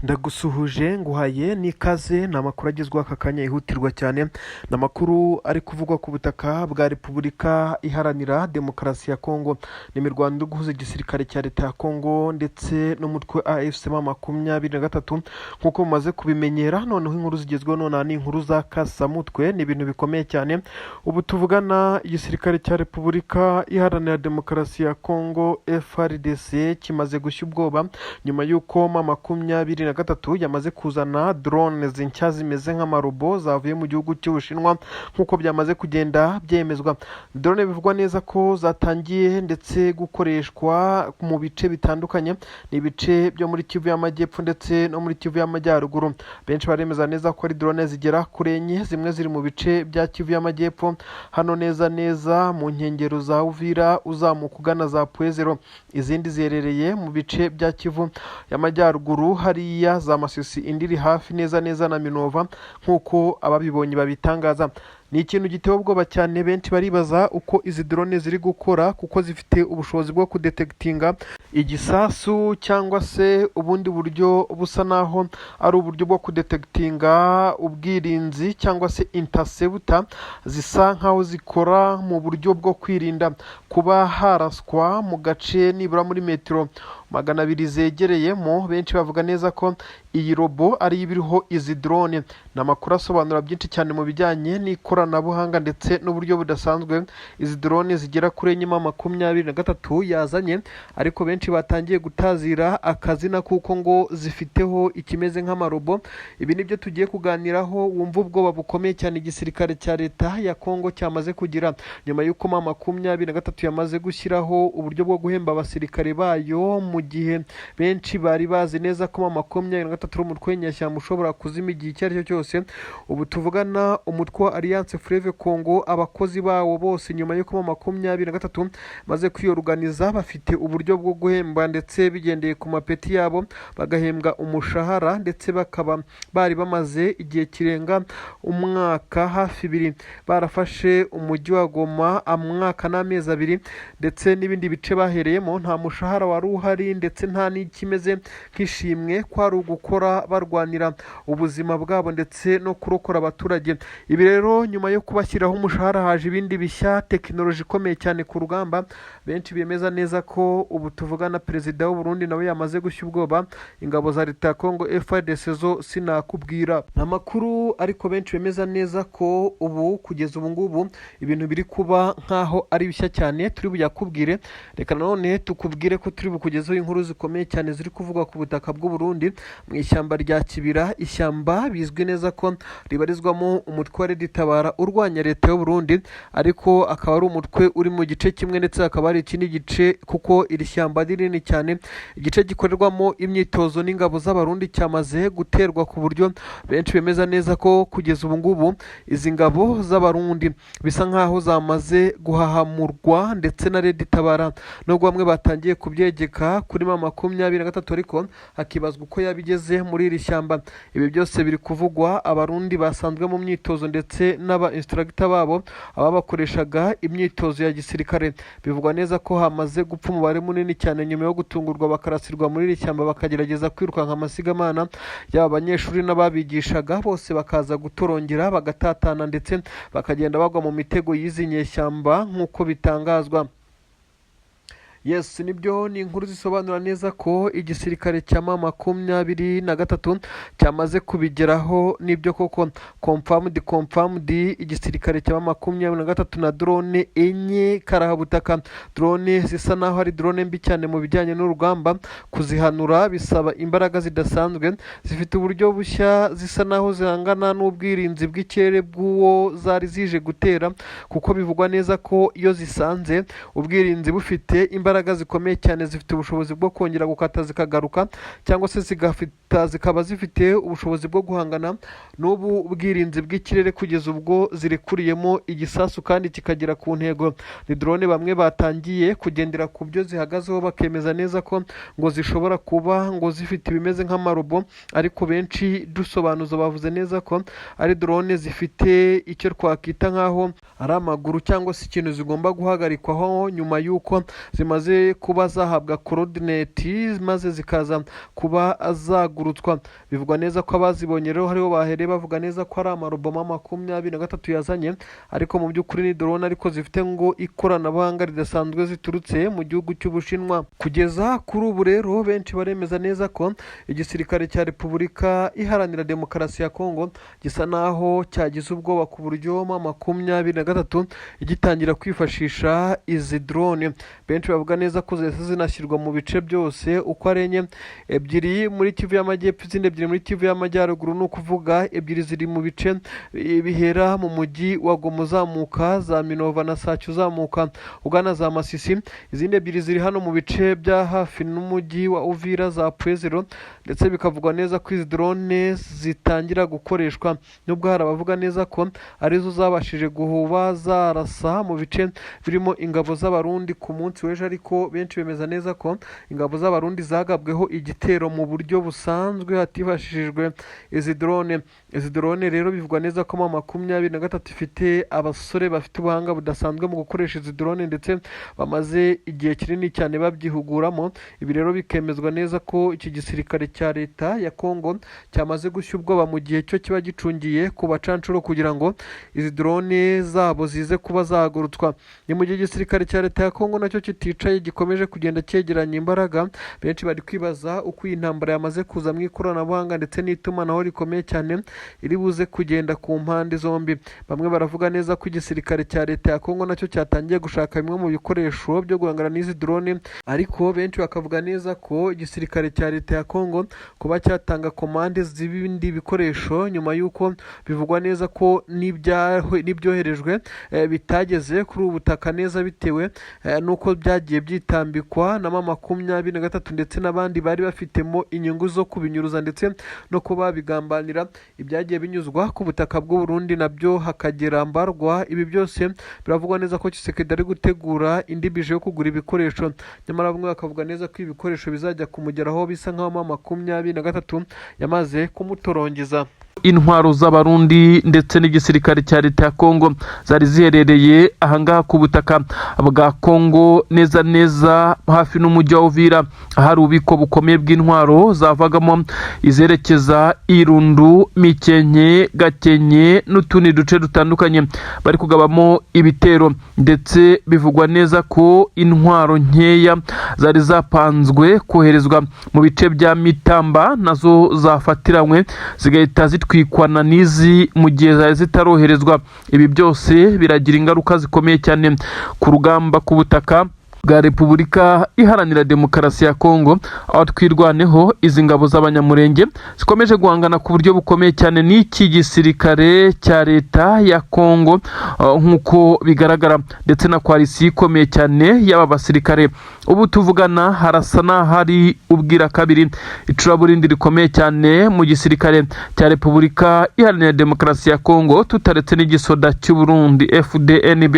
Ndagusuhuje nguhaye n'ikaze ni amakuru agezweho aka kanya yihutirwa cyane, ni amakuru ari kuvugwa ku butaka bwa Repubulika Iharanira Demokarasi ya Kongo. Ni imirwano iri guhuza igisirikare cya leta ya Kongo ndetse n'umutwe AFC M23 nk'uko mumaze kubimenyera. Noneho inkuru zigezweho nonaha ni inkuru za kasamutwe, ni ibintu bikomeye cyane. Ubu tuvugana igisirikare cya Repubulika Iharanira Demokarasi ya Kongo FARDC kimaze gushya ubwoba nyuma y'uko M23 yamaze kuzana drones nshya zimeze nk'amarobo zavuye mu gihugu cy'Ubushinwa nk'uko byamaze kugenda byemezwa. Drone bivugwa neza ko zatangiye ndetse gukoreshwa mu bice bitandukanye, ni ibice byo muri Kivu y'Amajyepfo ndetse no muri Kivu y'Amajyaruguru. Benshi baremeza neza ko ari drone zigera kuri enye, zimwe ziri mu bice bya Kivu y'Amajyepfo hano neza mu nkengero za Uvira uzamuka ugana za Pwezero, izindi ziherereye mu bice bya Kivu y'Amajyaruguru hariya za Masisi, indi iri hafi neza na Minova nk'uko ababibonye babitangaza. Ni ikintu giteye ubwoba cyane, benshi baribaza uko izi drone ziri gukora kuko zifite ubushobozi bwo kudetekitinga igisasu cyangwa se ubundi buryo busa naho ari uburyo bwo kudetekitinga ubwirinzi cyangwa se interceptor, zisa nkaho zikora mu buryo bwo kwirinda kuba haraswa mu gace nibura muri metero 200 zegereyemo. Benshi bavuga neza ko iyi robo ari ibiriho izi drone. Ni amakuru asobanura byinshi cyane mu bijyanye n'ikoranabuhanga ndetse n'uburyo budasanzwe izi drone zigera kuri M23 yazanye, ariko benshi batangiye gutazira akazina kuko ngo zifiteho ikimeze nk'amarobo. Ibi nibyo tugiye kuganiraho, wumva ubwoba bukomeye cyane igisirikare cya leta ya Kongo cyamaze kugira nyuma y'uko M23 yamaze gushyiraho uburyo bwo guhemba abasirikare bayo, mu gihe benshi bari bazi neza ko M23 umutwe w'inyeshyamba ushobora kuzima igihe icyo ari cyo cyose. Ubu tuvugana umutwe wa Alliance Fleuve Congo, abakozi bawo bose nyuma y'uko M23 maze kwiyoruganiza bafite uburyo bwo guhemba ndetse bigendeye ku mapeti yabo, bagahembwa umushahara ndetse bakaba bari bamaze igihe kirenga umwaka hafi 2 barafashe umujyi wa Goma, umwaka n'amezi 2 ndetse n'ibindi bice bahereyemo nta mushahara wari uhari ndetse nta n'ikimeze nk'ishimwe kwari ugukora barwanira ubuzima bwabo ndetse no kurokora abaturage. Ibi rero nyuma yo kubashyiraho umushahara haje ibindi bishya, tekinoloji ikomeye cyane ku rugamba. Benshi bemeza neza ko ubu tuvugana perezida w'u Burundi nawe yamaze gushya ubwoba, ingabo za leta ya Kongo FARDC zo sinakubwira. Namakuru ariko benshi bemeza neza ko ubu kugeza ubu ngubu ibintu biri kuba nkaho ari bishya cyane, turi buyakubwire. Reka none tukubwire ko turi bukugezeho inkuru zikomeye cyane ziri kuvugwa ku butaka bw'u Burundi mu ishyamba rya Kibira. Ishyamba bizwi neza ko ribarizwamo umutwe wa Red Tabara urwanya leta y'u Burundi, ariko akaba ari umutwe uri mu gice kimwe ndetse akaba ari ikindi gice kuko iri shyamba ari rinini cyane. Igice gikorerwamo imyitozo n'ingabo z'abarundi cyamaze guterwa ku buryo benshi bemeza neza ko kugeza ubu ngubu izi ngabo z'abarundi bisa nkaho zamaze guhahamurwa ndetse na Red Tabara, nubwo bamwe batangiye kubyegeka kuri M23 ariko hakibazwa uko yabigeze muri iri shyamba. Ibi byose biri kuvugwa, abarundi basanzwe mu myitozo ndetse n'aba instructor babo ababakoreshaga imyitozo ya gisirikare, bivugwa neza ko hamaze gupfa umubare munini cyane nyuma yo gutungurwa bakarasirwa muri iri shyamba bakagerageza kwirukanka amasigamana y'aba abanyeshuri n'ababigishaga, bose bakaza gutorongera bagatatana ndetse bakagenda bagwa mu mitego y'izi nyeshyamba nk'uko bitangazwa. Yes, nibyo ni inkuru zisobanura neza ko igisirikare cya M23 cyamaze kubigeraho. Nibyo koko confirmed igisirikare cya M23 na drone enye karahabutaka. Drone zisa naho ari drone mbi cyane mu bijyanye n'urugamba, kuzihanura bisaba imbaraga zidasanzwe, zifite uburyo bushya, zisa naho zihangana n'ubwirinzi bw'ikirere bw'uwo zari zije gutera, kuko bivugwa neza ko iyo zisanze ubwirinzi bufite imbaraga zikomeye cyane, zifite ubushobozi bwo kongera gukata zikagaruka, cyangwa se zikaba zifite ubushobozi bwo guhangana n'ubu bwirinzi bw'ikirere kugeza ubwo zirekuriyemo igisasu kandi kikagera ku ntego. Ni drone bamwe batangiye kugendera ku byo zihagazeho bakemeza neza ko ngo zishobora kuba ngo zifite ibimeze nk'amarobo, ariko benshi dusobanuza bavuze neza ko ari drone zifite icyo twakita nkaho ari amaguru cyangwa se ikintu zigomba guhagarikwaho nyuma y'uko zimaze zamaze kuba zahabwa coordinate maze zikaza kuba zagurutswa. Bivugwa neza ko abazibonye rero hariho bahereye bavuga neza ko ari amaroboma 23 yazanye, ariko mu by'ukuri ni drone ariko zifite ngo ikoranabuhanga ridasanzwe ziturutse mu gihugu cy'Ubushinwa. Kugeza kuri ubu rero benshi baremeza neza ko igisirikare cya Repubulika Iharanira Demokarasi ya Kongo gisa naho cyagize ubwoba ku buryo 23 igitangira kwifashisha izi drone. Benshi bavuga neza ko zese zinashyirwa mu bice byose uko ari enye, ebyiri muri Kivu y'Amajyepfo, izindi ebyiri muri Kivu y'Amajyaruguru, ni ukuvuga ebyiri ziri mu bice bihera mu mujyi wa Goma uzamuka za Minova na Sake uzamuka ugana za Masisi, izindi ebyiri ziri hano mu bice bya hafi n'umujyi wa Uvira za Pwezero, ndetse bikavugwa neza ko izi drone zitangira gukoreshwa, nubwo hari abavuga neza ko arizo zabashije guhuba zarasa mu bice birimo ingabo z'abarundi ku munsi w'ejo, ariko benshi bemeza neza ko ingabo z'abarundi zagabweho igitero mu buryo busanzwe hatifashishijwe izi drone. Izi drone rero bivugwa neza ko 23 ifite abasore bafite ubuhanga budasanzwe mu gukoresha izi drone, ndetse bamaze igihe kinini cyane babyihuguramo. Ibi rero bikemezwa neza ko iki gisirikare cya leta ya Kongo cyamaze gushya ubwoba mu gihe cyo kiba gicungiye ku bacancuro kugira ngo izi drone zabo zize kuba zahagurutswa. Ni mu gihe igisirikare cya leta ya Kongo nacyo kiticaye gikomeje kugenda cyegeranya imbaraga. Benshi bari kwibaza uko iyi ntambara yamaze kuza mu ikoranabuhanga ndetse n'itumanaho rikomeye cyane iri buze kugenda ku mpande zombi. Bamwe baravuga neza ko igisirikare cya leta ya Kongo nacyo cyatangiye gushaka bimwe mu bikoresho byo guhangana n'izi drone, ariko benshi bakavuga neza ko igisirikare cya leta ya Kongo kuba cyatanga komande z'ibindi bikoresho nyuma y'uko bivugwa neza ko n'ibyoherejwe bitageze kuri ubu butaka neza, bitewe n'uko byagiye byitambikwa na 23 ndetse n'abandi bari bafitemo inyungu zo kubinyuruza ndetse no kuba bigambanira ibyagiye binyuzwa ku butaka bw'u Burundi nabyo hakagera mbarwa. Ibi byose biravugwa neza ko Tshisekedi ari gutegura indi bije yo kugura ibikoresho, nyamara bamwe bakavuga neza ko ibikoresho bizajya kumugeraho bisa nk'aho 23 yamaze kumutorongeza. Intwaro z'abarundi ndetse n'igisirikare cya leta ya Kongo zari ziherereye ahangaha ku butaka bwa Kongo neza neza hafi n'umujyi wa Uvira, ahari ububiko bukomeye bw'intwaro zavagamo izerekeza Irundu, Mikenke, Gakenke n'utundi duce dutandukanye bari kugabamo ibitero, ndetse bivugwa neza ko intwaro nkeya zari zapanzwe koherezwa mu bice bya Mitamba nazo zafatiranywe zigahita twikwana n'izi mu gihe zari zitaroherezwa. Ibi byose biragira ingaruka zikomeye cyane ku rugamba ku butaka bwa Repubulika Iharanira Demokarasi ya Kongo, aho twirwaneho izi ngabo z'abanyamurenge zikomeje guhangana ku buryo bukomeye cyane n'iki gisirikare cya leta ya Kongo nk'uko bigaragara, ndetse na koalisiyo ikomeye cyane y'aba basirikare. Ubu tuvugana harasa n'ahari ubwira kabiri icuraburindi rikomeye cyane mu gisirikare cya Repubulika Iharanira Demokarasi ya Kongo, tutaretse n'igisoda cy'u Burundi FDNB,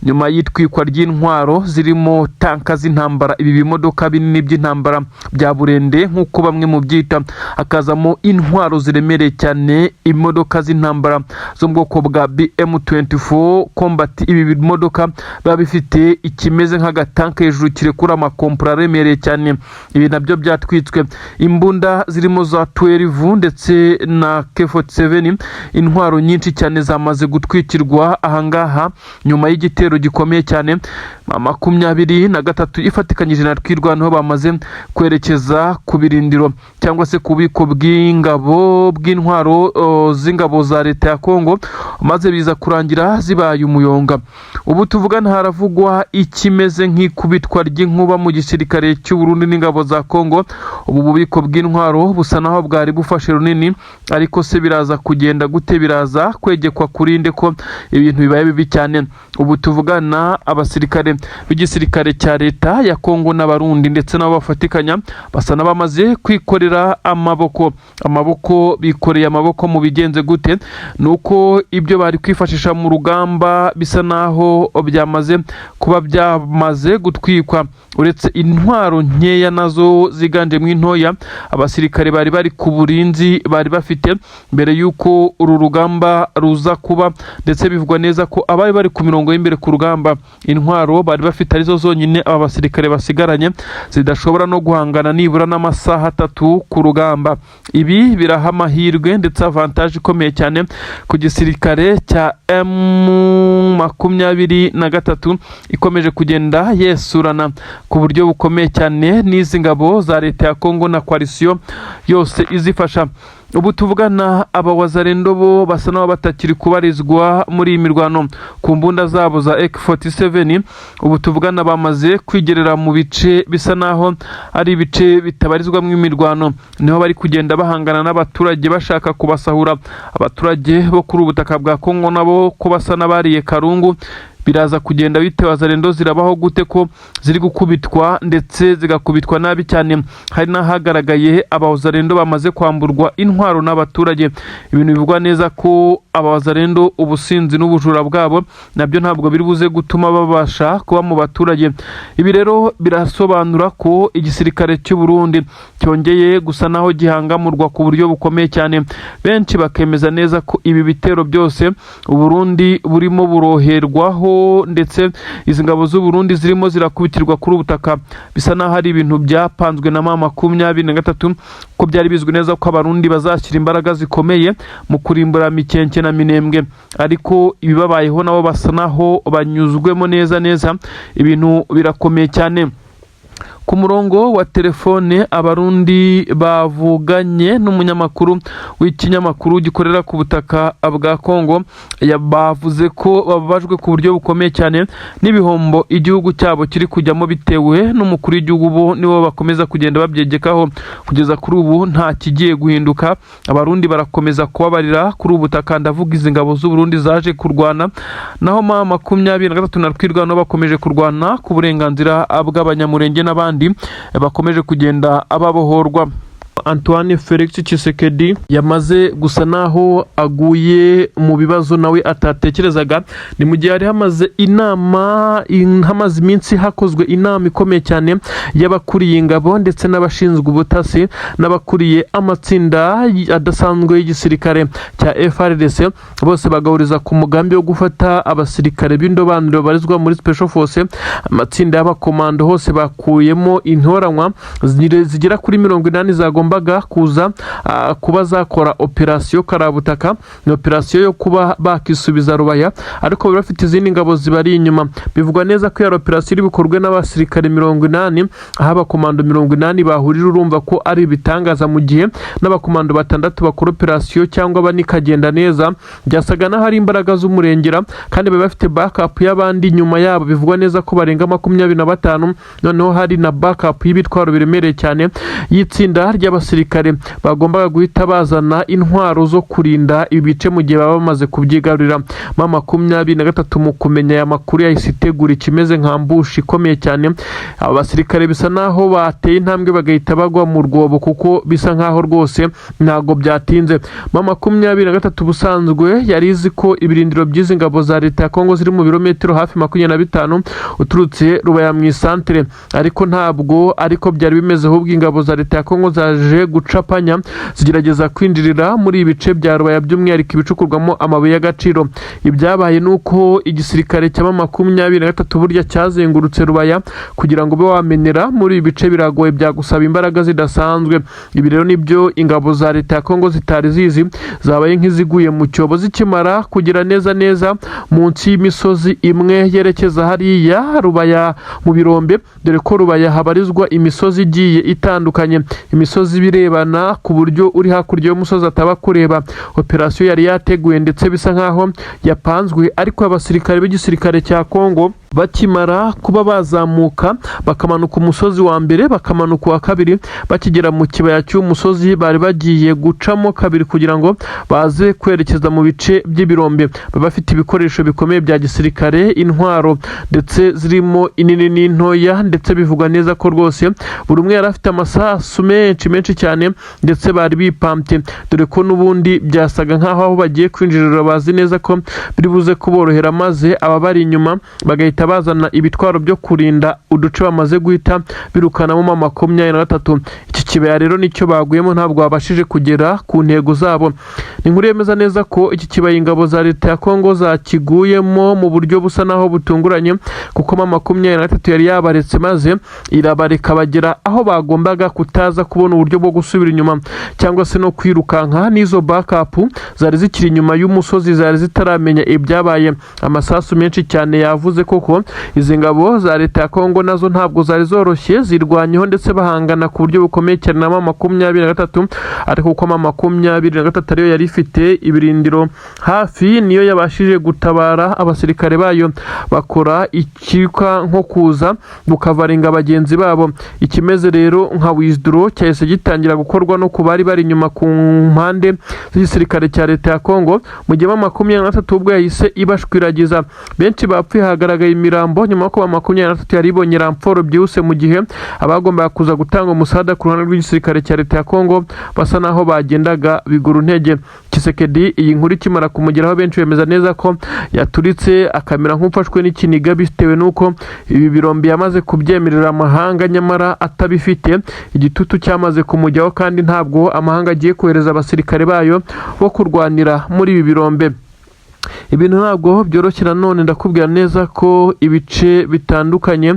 nyuma y'itwikwa ry'intwaro zirimo tanka z'intambara, ibi bimodoka binini by'intambara bya burende nk'uko bamwe mu byita, akazamo intwaro ziremereye cyane, imodoka z'intambara zo mu bwoko bwa BM24 Combat. Ibi bimodoka biba bifite ikimeze nk'agatanka hejuru kirekura amakompora aremereye cyane. Ibi nabyo byatwitswe, imbunda zirimo za 12 ndetse na K47, intwaro nyinshi cyane zamaze gutwikirwa ahangaha nyuma y'igitero gikomeye cyane. 23 ifatikanyije na twirwanaho bamaze kwerekeza ku birindiro cyangwa se ku biko bw'ingabo bw'intwaro z'ingabo za leta ya Kongo, maze biza kurangira zibaye umuyonga. Ubu tuvugana haravugwa ikimeze nk'ikubitwa ry'inkuba mu gisirikare cy'u Burundi n'ingabo za Kongo. Ubu bubiko bw'intwaro busa naho bwari bufashe runini, ariko se biraza kugenda gute? Biraza kwegekwa kurinde ko ibintu bibaye bibi cyane. Ubu tuvugana abasirikare b'igisirikare cya leta ya Kongo n'abarundi ndetse nabo bafatikanya basa n'abamaze kwikorera amaboko bikoreye amaboko. mu bigenze gute? Nuko ibyo bari kwifashisha mu rugamba bisa naho byamaze gutwikwa, uretse intwaro nkeya nazo ziganje mu ntoya abasirikare bari ku burinzi bari bafite mbere yuko uru rugamba ruza kuba, ndetse bivugwa neza ko abari bari ku mirongo y'imbere ku rugamba intwaro bari bafite arizo zonyine aba basirikare basigaranye zidashobora no guhangana nibura n'amasaha 3 ku rugamba. Ibi biraha amahirwe ndetse avantage ikomeye cyane ku gisirikare cya M23 ikomeje kugenda yesurana ku buryo bukomeye cyane n'izi ngabo za leta ya Kongo na coalition yose izifasha. Ubu tuvugana aba wazalendo bo basa n'aho batakiri kubarizwa muri iyi mirwano ku mbunda zabo za AK47. Ubu tuvugana bamaze kwigerera mu bice bisa naho ari ibice bitabarizwamo imirwano, niho bari kugenda bahangana n'abaturage bashaka kubasahura. Abaturage bo kuri ubutaka bwa Kongo nabo ko basa n'abariye karungu. Biraza kugenda bite wazalendo zirabaho gute ko ziri gukubitwa ndetse zigakubitwa nabi cyane? Hari nahagaragaye abawazalendo bamaze kwamburwa intwaro n'abaturage. Ibintu bivugwa neza ko abawazalendo ubusinzi n'ubujura bwabo nabyo ntabwo biri buze gutuma babasha kuba mu baturage. Ibi rero birasobanura ko igisirikare cy'u Burundi cyongeye gusa naho gihangamurwa ku buryo bukomeye cyane. Benshi bakemeza neza ko ibi bitero byose u Burundi burimo buroherwaho ndetse izi ngabo z'u Burundi zirimo zirakubitirwa kuri ubutaka. Bisa naho hari ibintu byapanzwe na M23 ko byari bizwi neza ko abarundi bazashyira imbaraga zikomeye mu kurimbura Mikenke na Minembwe, ariko ibibabayeho nabo basa naho banyuzwemo neza. Ibintu birakomeye cyane. Ku murongo wa telefone abarundi bavuganye n'umunyamakuru w'ikinyamakuru gikorera ku butaka bwa Kongo, bavuze ko babajwe ku buryo bukomeye cyane n'ibihombo igihugu cyabo kiri kujyamo bitewe n'umukuru w'igihugu bo nibo bakomeza kugenda babyegekaho. Kugeza kuri ubu nta kigiye guhinduka, abarundi barakomeza kubabarira kuri ubutaka. Ndavuga izi ngabo z'u Burundi zaje kurwana, naho M23 na Twirwano bakomeje kurwana ku burenganzira bw'abanyamurenge n'abandi bakomeje kugenda ababohorwa. Antoine Felix Tshisekedi yamaze gusa naho aguye mu bibazo nawe atatekerezaga. Ni mu gihe hari hamaze iminsi hakozwe inama ikomeye cyane y'abakuriye ingabo ndetse n'abashinzwe ubutasi n'abakuriye amatsinda adasanzwe y'igisirikare cya FARDC. Bose bagahuriza ku mugambi wo gufata abasirikare b'indobanure barizwa muri Special Force. Amatsinda y'abakomando hose bakuyemo intoranywa zigera kuri 80 zagombaga kuza kuba zakora operasiyo karabutaka. Ni operasiyo yo kuba bakisubiza Rubaya, ariko bari bafite izindi ngabo zibari inyuma. Bivugwa neza ko ya operasiyo iri bikorwe n'abasirikare 80, aho abakomando 80 bahurira. Urumva ko ari ibitangaza mu gihe n'abakomando 6 bakora operasiyo cyangwa banikagenda neza. Byasaga naho hari imbaraga z'umurengera kandi bari bafite backup y'abandi nyuma yabo. Bivugwa neza ko barenga 25. Noneho hari na backup y'ibitwaro biremereye cyane y'itsinda ry'abasirikare bagombaga guhita bazana intwaro zo kurinda ibice mu gihe baba bamaze kubyigarurira. M23 mu kumenya aya makuru yahise itegura ikimeze nka ambushi ikomeye cyane. Abasirikare bisa naho bateye intambwe bagahita bagwa mu rwobo kuko bisa nkaho rwose ntago byatinze. M23 busanzwe yari izi ko ibirindiro by'izi ngabo za leta ya Kongo ziri mu birometero hafi 25 uturutse Rubaya mu isantere, ariko ntabwo ariko byari bimeze. Ahubwo ingabo za leta ya Kongo zaje gucapanya zigerageza kwinjirira muri ibice bya Rubaya, by'umwihariko ibicukurwamo amabuye y'agaciro. Ibyabaye nuko igisirikare cya M23 burya cyazengurutse Rubaya kugira ngo be wamenera muri ibice biragoye, byagusaba imbaraga zidasanzwe. Ibi rero nibyo ingabo za leta ya Kongo zitari zizi, zabaye nk'iziguye mu cyobo zikimara kugira neza munsi y'imisozi imwe yerekeza hariya Rubaya mu birombe, dore ko Rubaya habarizwa imisozi igiye itandukanye, imisozi birebana ku buryo uri hakurya y'umusozi ataba kureba. Operasiyo yari yateguye ndetse bisa nkaho yapanzwe, ariko abasirikare b'igisirikare cya Kongo bakimara kuba bazamuka bakamanuka umusozi wa mbere bakamanuka wa kabiri, bakigera mu kibaya cy'umusozi bari bagiye gucamo kabiri kugira ngo baze kwerekeza mu bice by'ibirombe. Bafite ibikoresho bikomeye bya gisirikare, intwaro ndetse zirimo inini n'intoya, ndetse bivugwa neza ko rwose buri umwe yari afite amasasu menshi menshi cyane ndetse bari bipampye, dore ko n'ubundi byasaga nk'aho aho bagiye kwinjirira bazi neza ko biri buze kuborohera, maze aba bari inyuma bagahita bazana ibitwaro byo kurinda uduce bamaze guhita birukanamo M23. Iki kibaya rero nicyo baguyemo, ntabwo babashije kugera ku ntego zabo. Ni inkuru yemeza neza ko iki kibaya ingabo za leta ya Kongo zakiguyemo mu buryo busa naho butunguranye, kuko M23 yari yabaretse maze irabareka bagera aho bagombaga kutaza kubona uburyo bwo gusubira inyuma cyangwa se no kwirukanka. N'izo backup zari zikiri inyuma y'umusozi zari zitaramenya ibyabaye. Amasasu menshi cyane yavuze koko izi ngabo za leta ya Kongo nazo ntabwo zari zoroshye, zirwanyeho ndetse bahangana ku buryo bukomeye cyane na M23, ariko kuko M23 ariyo yari ifite ibirindiro hafi, niyo yabashije gutabara abasirikare bayo bakora ikika nko kuza bukavaringa bagenzi babo. Ikimeze rero nka withdraw cyahise gitangira gukorwa no kubari bari inyuma ku mpande z'igisirikare cya leta ya Kongo, mu gihe M23 ubwo yahise ibashwiragiza. Benshi bapfuye, hagaragaye imirambo nyuma ko M23 yari ibonye ramforo byihuse, mu gihe abagombaga kuza gutanga umusada ku ruhande rw'igisirikare cya leta ya Kongo basa naho bagendaga bigura intege. Tshisekedi iyi nkuru ikimara kumugeraho, benshi bemeza neza ko yaturitse akamera nk'ufashwe n'ikiniga, bitewe n'uko ibi birombe yamaze kubyemerera amahanga nyamara atabifite. Igitutu cyamaze kumujyaho kandi ntabwo amahanga agiye kohereza abasirikare bayo bo kurwanira muri ibi birombe. Ibintu ntabwo byoroshye. Nanone ndakubwira neza ko ibice bitandukanye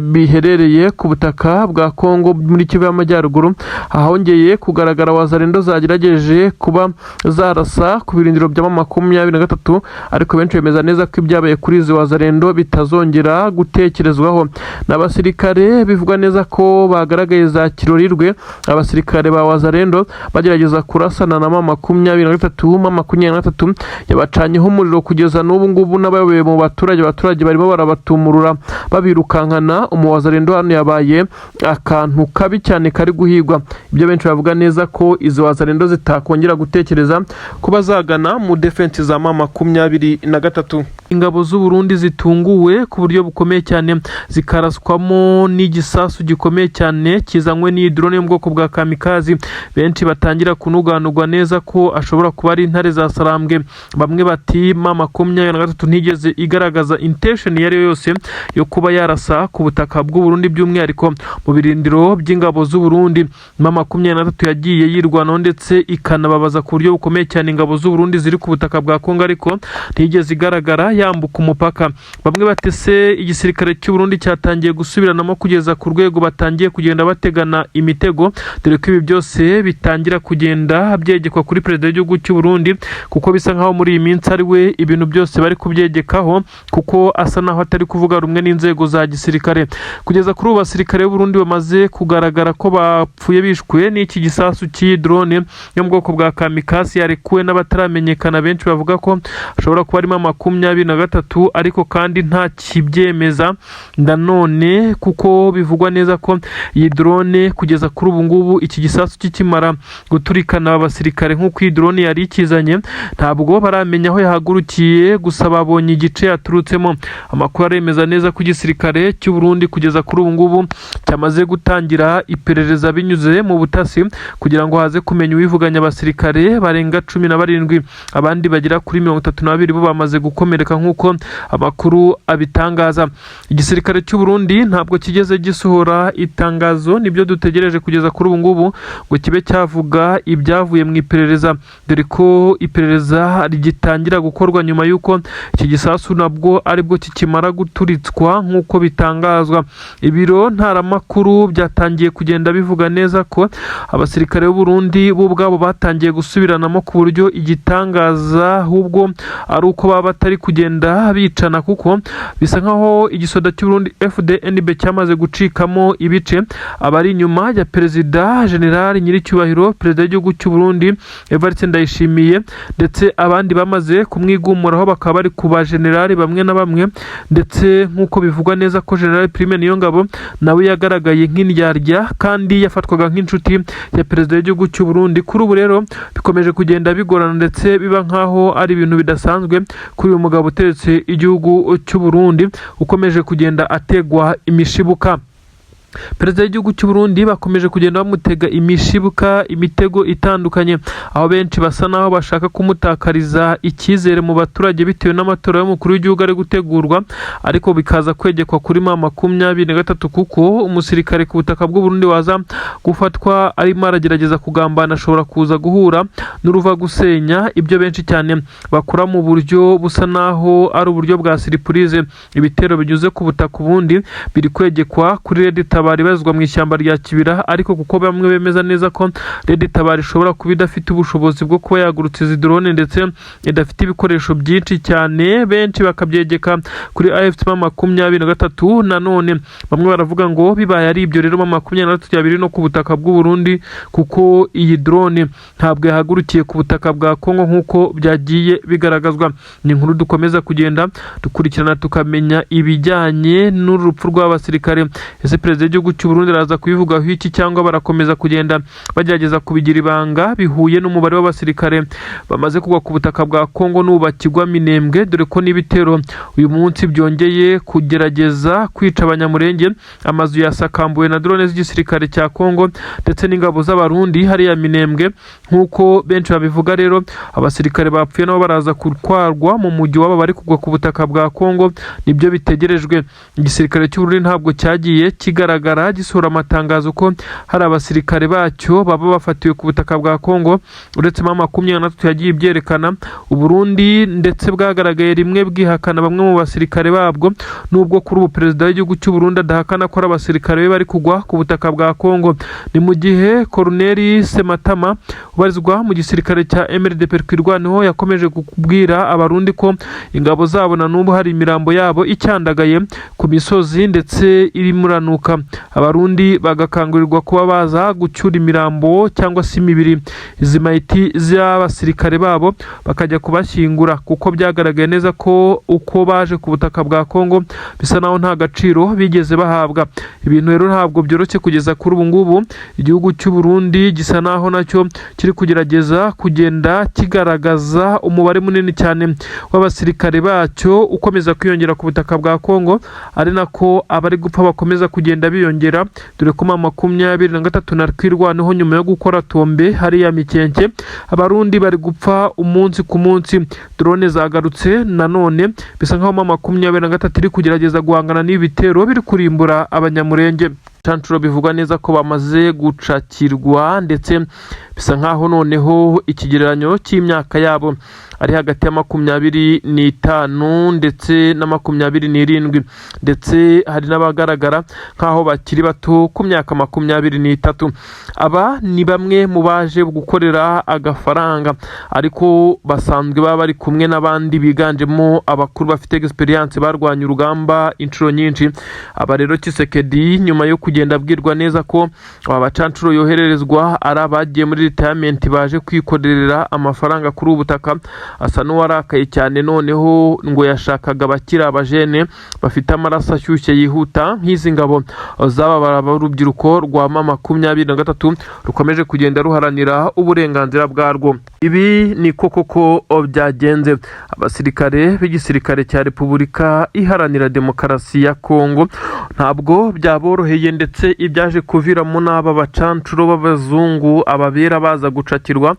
biherereye ku butaka bwa Kongo muri Kivu y'Amajyaruguru ahongeye kugaragara wazarendo zagerageje kuba zarasa ku birindiro bya M23, ariko benshi bemeza neza ko ibyabaye kuri izi wazarendo bitazongera gutekerezwaho. N'abasirikare bivugwa neza ko bagaragaye za kirorirwe, abasirikare ba wazarendo bagerageza kurasana na M23 yabacanyeho umuriro kugeza n'ubu ngubu, n'abayoboye mu abaturage barimo barabatumurura babirukankana. Umuwazarendo hano yabaye akantu kabi cyane kari guhigwa. Ibyo benshi bavuga neza ko izo wazarendo zitakongera gutekereza kuba zagana mu defense za M23. Ingabo z'u Burundi zitunguwe ku buryo bukomeye cyane, zikaraswamo n'igisasu gikomeye cyane kizanywe n'iyi drone yo mu bwoko bwa kamikazi. Benshi batangira kunuganurwa neza ko ashobora kuba ari intare za Sarambwe. Bamwe bati M23 ntigeze igaragaza intention yari yose yo kuba yarasa ku butaka bw'u Burundi, by'umwihariko mu birindiro by'ingabo z'u Burundi. M23 yagiye yirwanaho ndetse ikanababaza ku buryo bukomeye cyane ingabo z'u Burundi ziri ku butaka bwa Kongo, ariko ntigeze igaragara yambuka umupaka. Bamwe batese igisirikare cy'u Burundi cyatangiye gusubiranamo kugeza ku rwego batangiye kugenda bategana imitego, dore ko ibi byose bitangira kugenda byegekwa kuri perezida w'igihugu cy'u Burundi, kuko bisa nkaho muri iyi minsi ari we ibintu byose bari kubyegekaho, kuko asa naho atari kuvuga rumwe n'inzego za gisirikare. Kugeza kuri ubu basirikare b'u Burundi bamaze kugaragara ko bapfuye bishwe n'iki gisasu cy'iyi drone yo mu bwoko bwa kamikazi yarekuwe n'abataramenyekana. Benshi bavuga ko ashobora kuba arimo M23, ariko kandi nta kibyemeza nanone, kuko bivugwa neza ko iyi drone kugeza kuri ubu ngubu iki gisasu kikimara guturikana abasirikare nk'uko iyi drone yari ikizanye, ntabwo baramenya aho yahagurukiye, gusa babonye igice yaturutsemo. Amakuru aremeza neza ko igisirikare cy'u Burundi kugeza kuri ubu ngubu cyamaze gutangira iperereza binyuze mu butasi kugira ngo haze kumenya uwivuganya abasirikare barenga 17. Abandi bagera kuri 32 bo bamaze gukomereka nk'uko amakuru abitangaza. Igisirikare cy'u Burundi ntabwo kigeze gisohora itangazo, nibyo dutegereje kugeza kuri ubu ngubu ngo kibe cyavuga ibyavuye mu iperereza, dore ko iperereza rigitangira gukorwa nyuma y'uko iki gisasu nabwo aribwo kikimara guturitswa nk'uko bitangazwa. Ibiro ntaramakuru byatangiye kugenda bivuga neza ko abasirikare b'u Burundi bo ubwabo batangiye gusubiranamo ku buryo igitangaza ahubwo ari uko baba batari kugenda bicana, kuko bisa nkaho igisoda cy'u Burundi FDNB cyamaze gucikamo ibice. Abari inyuma ya perezida General Nyiricyubahiro, perezida w'igihugu cy'u Burundi Evariste Ndayishimiye, ndetse abandi bamaze kumwigumuraho bakaba bari kuba generali bamwe na bamwe, ndetse nk'uko bivugwa neza ko General Prime Niyongabo nawe yagaragaye nk'indyarya kandi yafatwaga nk'inshuti ya perezida w'igihugu cy'u Burundi. Kuri ubu rero bikomeje kugenda bigorana ndetse biba nkaho ari ibintu bidasanzwe kuri uyu mugabo uteretse igihugu cy'u Burundi ukomeje kugenda ategwa imishibuka. perezida w'igihugu cy'u Burundi bakomeje kugenda bamutega imitego itandukanye, aho benshi basa naho bashaka kumutakariza icyizere mu baturage bitewe n'amatora y'umukuru w'igihugu ari gutegurwa, ariko bikaza kwegekwa kuri M23 kuko umusirikare ku butaka bw'u Burundi waza gufatwa arimo aragerageza kugambana ashobora kuza guhura n'uruva gusenya ibyo benshi cyane bakora mu buryo busa naho ari uburyo bwa surprise. Ibitero binyuze ku butaka ubundi biri kwegekwa kuri Red Tabara ibazwa mu ishyamba rya Kibira, ariko kuko bamwe bemeza neza ko Red Tabara ishobora kuba idafite ubushobozi bwo kuba yagurutse izi drone ndetse idafite ibikoresho byinshi cyane, benshi bakabyegeka kuri M23. Nanone bamwe baravuga ngo bibaye ari ibyo rero M23 yabiri no ku butaka bw'u Burundi, kuko iyi drone ntabwo yahagurukiye ku butaka bwa Kongo nk'uko byagiye bigaragazwa. Ni inkuru dukomeza kugenda dukurikirana tukamenya ibijyanye n'urupfu rw'abasirikare. Ese perezida w'igihugu cy'u Burundi araza kubivugaho iki cyangwa barakomeza kugenda bagerageza kubigira ibanga bihuye n'umubare w'abasirikare bamaze kugwa ku butaka bwa Kongo n'ubakigwa Minembwe, dore ko n'ibitero uyu munsi byongeye kugerageza kwica abanyamurenge. Amazu yasakambuwe na drone z'igisirikare cya Kongo ndetse n'ingabo z'abarundi hariya Minembwe nk'uko benshi babivuga. Rero abasirikare bapfuye nabo baraza gutwarwa mu mujyi wabo bari kugwa ku butaka bwa Kongo, nibyo bitegerejwe. Igisirikare cy'u Burundi ntabwo cyagiye kigaragara gisohora amatangazo ko hari abasirikare bacyo baba bafatiwe ku butaka bwa Kongo, uretse M23 yagiye ibyerekana. Uburundi ndetse bwagaragaye rimwe bwihakana bamwe mu basirikare babwo, nubwo kuri ubu perezida w'igihugu cy'u Burundi adahakana ko ari abasirikare be bari kugwa ku butaka bwa Kongo. Ni mu gihe Colonel Sematama ubarizwa mu gisirikare cya MRDP kwirwanaho yakomeje kubwira abarundi ko ingabo zabo na n'ubu hari imirambo yabo icyandagaye ku misozi ndetse iri muranuka. Abarundi bagakangurirwa kuba baza gucyura imirambo cyangwa se imibiri izi mayiti z'abasirikare babo bakajya kubashyingura, kuko byagaragaye neza ko uko baje ku butaka bwa Kongo bisa naho nta gaciro bigeze bahabwa. Ibintu rero ntabwo byoroshye kugeza kuri ubu ngubu. Igihugu cy'u Burundi gisa naho nacyo kiri kugerageza kugenda kigaragaza umubare munini cyane w'abasirikare bacyo ukomeza kwiyongera ku butaka bwa Kongo, ari nako abari gupfa bakomeza kugenda biyongera, dore ko M23 na kwirwanaho nyuma yo gukora tombe hariya Mikenke abarundi bari gupfa umunsi ku munsi. Drone zagarutse nanone bisa nkaho M23 iri kugerageza guhangana n'ibitero biri kurimbura abanyamurenge. Cancuro bivugwa neza ko bamaze gucakirwa ndetse bisa nkaho noneho ikigereranyo cy'imyaka yabo ari hagati ya 25 ndetse na 27, ndetse hari n'abagaragara nkaho bakiri bato ku myaka 23. Aba ni bamwe mu baje gukorera agafaranga, ariko basanzwe baba bari kumwe n'abandi biganjemo abakuru bafite experience barwanya urugamba inshuro nyinshi. Aba rero Tshisekedi nyuma yo kugenda abwirwa neza ko aba bacancuro yohererezwa ari abagiye muri retirement baje kwikorera amafaranga kuri ubutaka, asa n'uwarakaye cyane. Noneho ngo yashakaga abakira abajene bafite amaraso ashyushye yihuta nk'izi ngabo z'aba urubyiruko rwa M23 rukomeje kugenda ruharanira uburenganzira bwarwo. Ibi ni koko byagenze. Abasirikare b'igisirikare cya Repubulika Iharanira Demokarasi ya Kongo ntabwo byaboroheye, ndetse ibyaje kuviramo n'aba bacancuro b'abazungu ababera baza gucakirwa,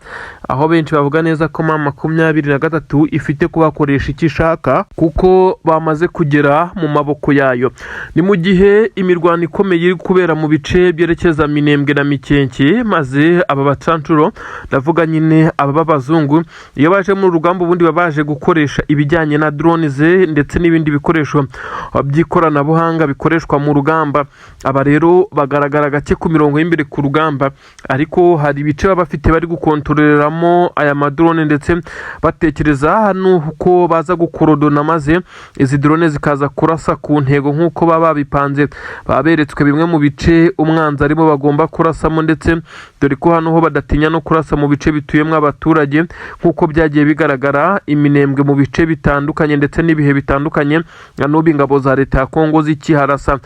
aho benshi bavuga neza ko M23 ifite kubakoresha icyo ishaka kuko bamaze kugera mu maboko yayo. Ni mu gihe imirwano ikomeye iri kubera mu bice byerekeza Minembwe na Mikenke, maze aba bacancuro ndavuga nyine aba b'abazungu iyo baje mu rugamba ubundi babaje gukoresha ibijyanye na drones ndetse n'ibindi bikoresho by'ikoranabuhanga bikoreshwa mu rugamba. Aba rero bagaragara gake ku mirongo y'imbere ku rugamba, ariko hari ibice baba bafite bari gukontoreramo aya madrone ndetse batekereza nuko baza gukorodona maze izi drone zikaza kurasa ku ntego nk'uko baba babipanze. Baberetswe bimwe mu bice umwanzi arimo bagomba kurasamo, ndetse dore ko hano ho badatinya no kurasa mu bice bituyemo abaturage nk'uko byagiye bigaragara Iminembwe mu bice bitandukanye ndetse n'ibihe bitandukanye. N'ubu ingabo za leta ya Kongo zikiharasa,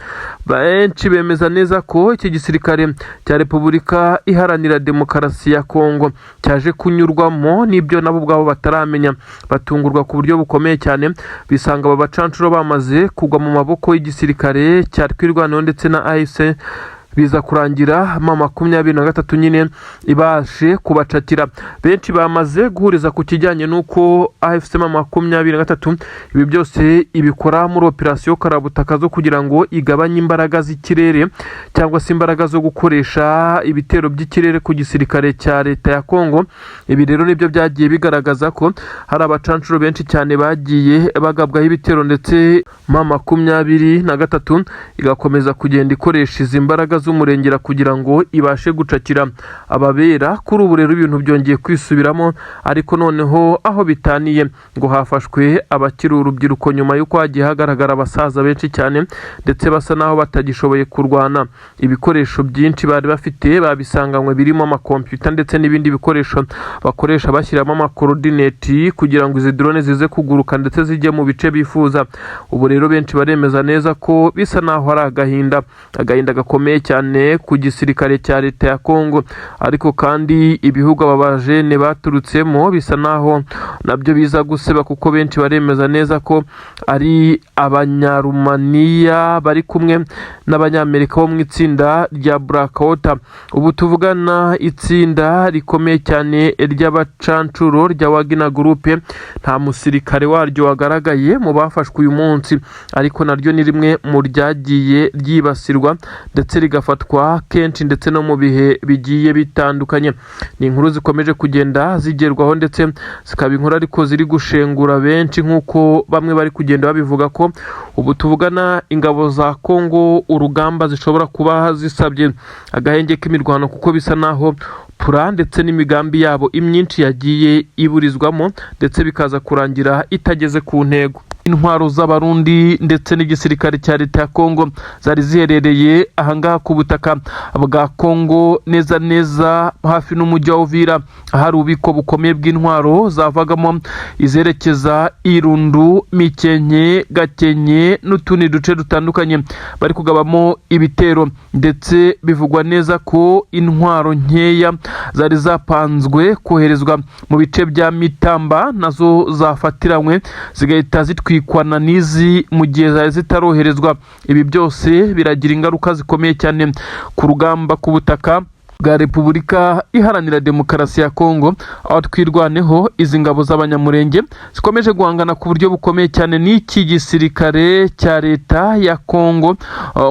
benshi bemeza baremeza neza ko iki gisirikare cya Repubulika Iharanira Demokarasi ya Kongo cyaje kunyurwamo n'ibyo nabo ubwabo bataramenya, batungurwa ku buryo bukomeye cyane, bisanga aba bacancuro bamaze kugwa mu maboko y'igisirikare cya Twirwaneho ndetse na AFC, biza kurangira M23 nyine ibashe kubacakira. Benshi bamaze guhuriza ku kijyanye n'uko AFC M23 ibi byose ibikora muri operasiyo karabutaka zo kugira ngo igabanye imbaraga z'ikirere cyangwa se imbaraga zo gukoresha ibitero by'ikirere ku gisirikare cya leta ya Kongo. Ibi rero nibyo byagiye bigaragaza ko hari abacancuro benshi cyane bagiye bagabwaho ibitero, ndetse M23 igakomeza kugenda ikoresha izi mbaraga z'umurengera kugira ngo ibashe gucakira ababera. Kuri ubu rero ibintu byongeye kwisubiramo, ariko noneho aho bitaniye ngo hafashwe abakiri urubyiruko nyuma y'uko hagiye hagaragara abasaza benshi cyane ndetse basa naho batagishoboye kurwana. Ibikoresho byinshi bari bafite babisanganywe birimo amakompiyuta ndetse n'ibindi bikoresho bakoresha bashyiramo amakorodineti kugira ngo izi drone zize kuguruka ndetse zijye mu bice bifuza. Ubu rero benshi baremeza neza ko bisa naho ari agahinda gakomeye cyane ku gisirikare cya leta ya Kongo, ariko kandi ibihugu aba bajene baturutsemo bisa naho nabyo biza guseba, kuko benshi baremeza neza ko ari abanyarumaniya bari kumwe n'abanyamerika bo mu itsinda rya Blackwater. Ubu tuvugana itsinda rikomeye cyane ry'abacancuro rya Wagner Group, nta musirikare waryo wagaragaye mu bafashwe uyu munsi, ariko naryo ni rimwe mu ryagiye ryibasirwa ndetse rigafatwa kenshi ndetse no mu bihe bigiye bitandukanye. Ni inkuru zikomeje kugenda zigerwaho ndetse zikaba inkuru ariko ziri gushengura benshi, nk'uko bamwe bari kugenda babivuga ko ubu tuvugana ingabo za Kongo urugamba zishobora kuba zisabye agahenge k'imirwano, kuko bisa naho pura ndetse n'imigambi yabo imyinshi yagiye iburizwamo ndetse bikaza kurangira itageze ku ntego. Intwaro z'abarundi ndetse n'igisirikare cya leta ya Kongo zari ziherereye ahangaha ku butaka bwa Kongo neza hafi n'umujyi wa Uvira, ahari ububiko bukomeye bw'intwaro zavagamo izerekeza Irundu, Mikenke, Gakenke n'utundi duce dutandukanye. Bari kugabamo ibitero ndetse bivugwa neza ko intwaro nkeya zari zapanzwe koherezwa mu bice bya Mitamba nazo zafatiranywe zigahita zitwikwana n'izi mu gihe zari zitaroherezwa. Ibi byose biragira ingaruka zikomeye cyane ku rugamba ku butaka bwa Repubulika Iharanira Demokarasi ya Kongo, aho Twirwaneho izi ngabo z'abanyamurenge zikomeje guhangana ku buryo bukomeye cyane n'iki gisirikare cya leta ya Kongo,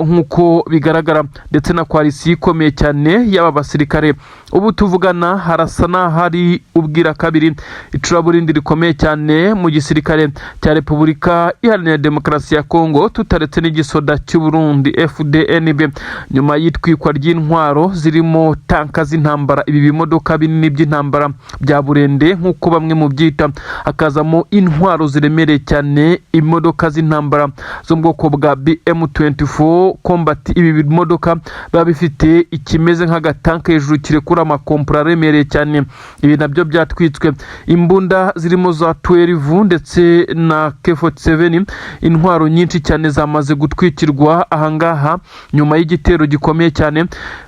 nk'uko bigaragara, ndetse na koalisiyo ikomeye cyane y'aba basirikare. Ubu tuvugana harasa n'ahari ubwira kabiri icuraburindi rikomeye cyane mu gisirikare cya Repubulika Iharanira Demokarasi ya Kongo, tutaretse n'igisoda cy'u Burundi FDNB, nyuma y'itwikwa ry'intwaro zirimo tanka z'intambara, ibi bimodoka binini by'intambara bya burende nk'uko bamwe mu byita, akazamo intwaro ziremereye cyane, imodoka z'intambara zo mu bwoko bwa BM24 Combat. Ibi bimodoka biba bifite ikimeze nk'agatanka hejuru kirekura amakompura aremereye cyane. Ibi nabyo byatwitswe. Imbunda zirimo za 12 ndetse na K47, intwaro nyinshi cyane zamaze gutwikirwa ahangaha nyuma y'igitero gikomeye cyane.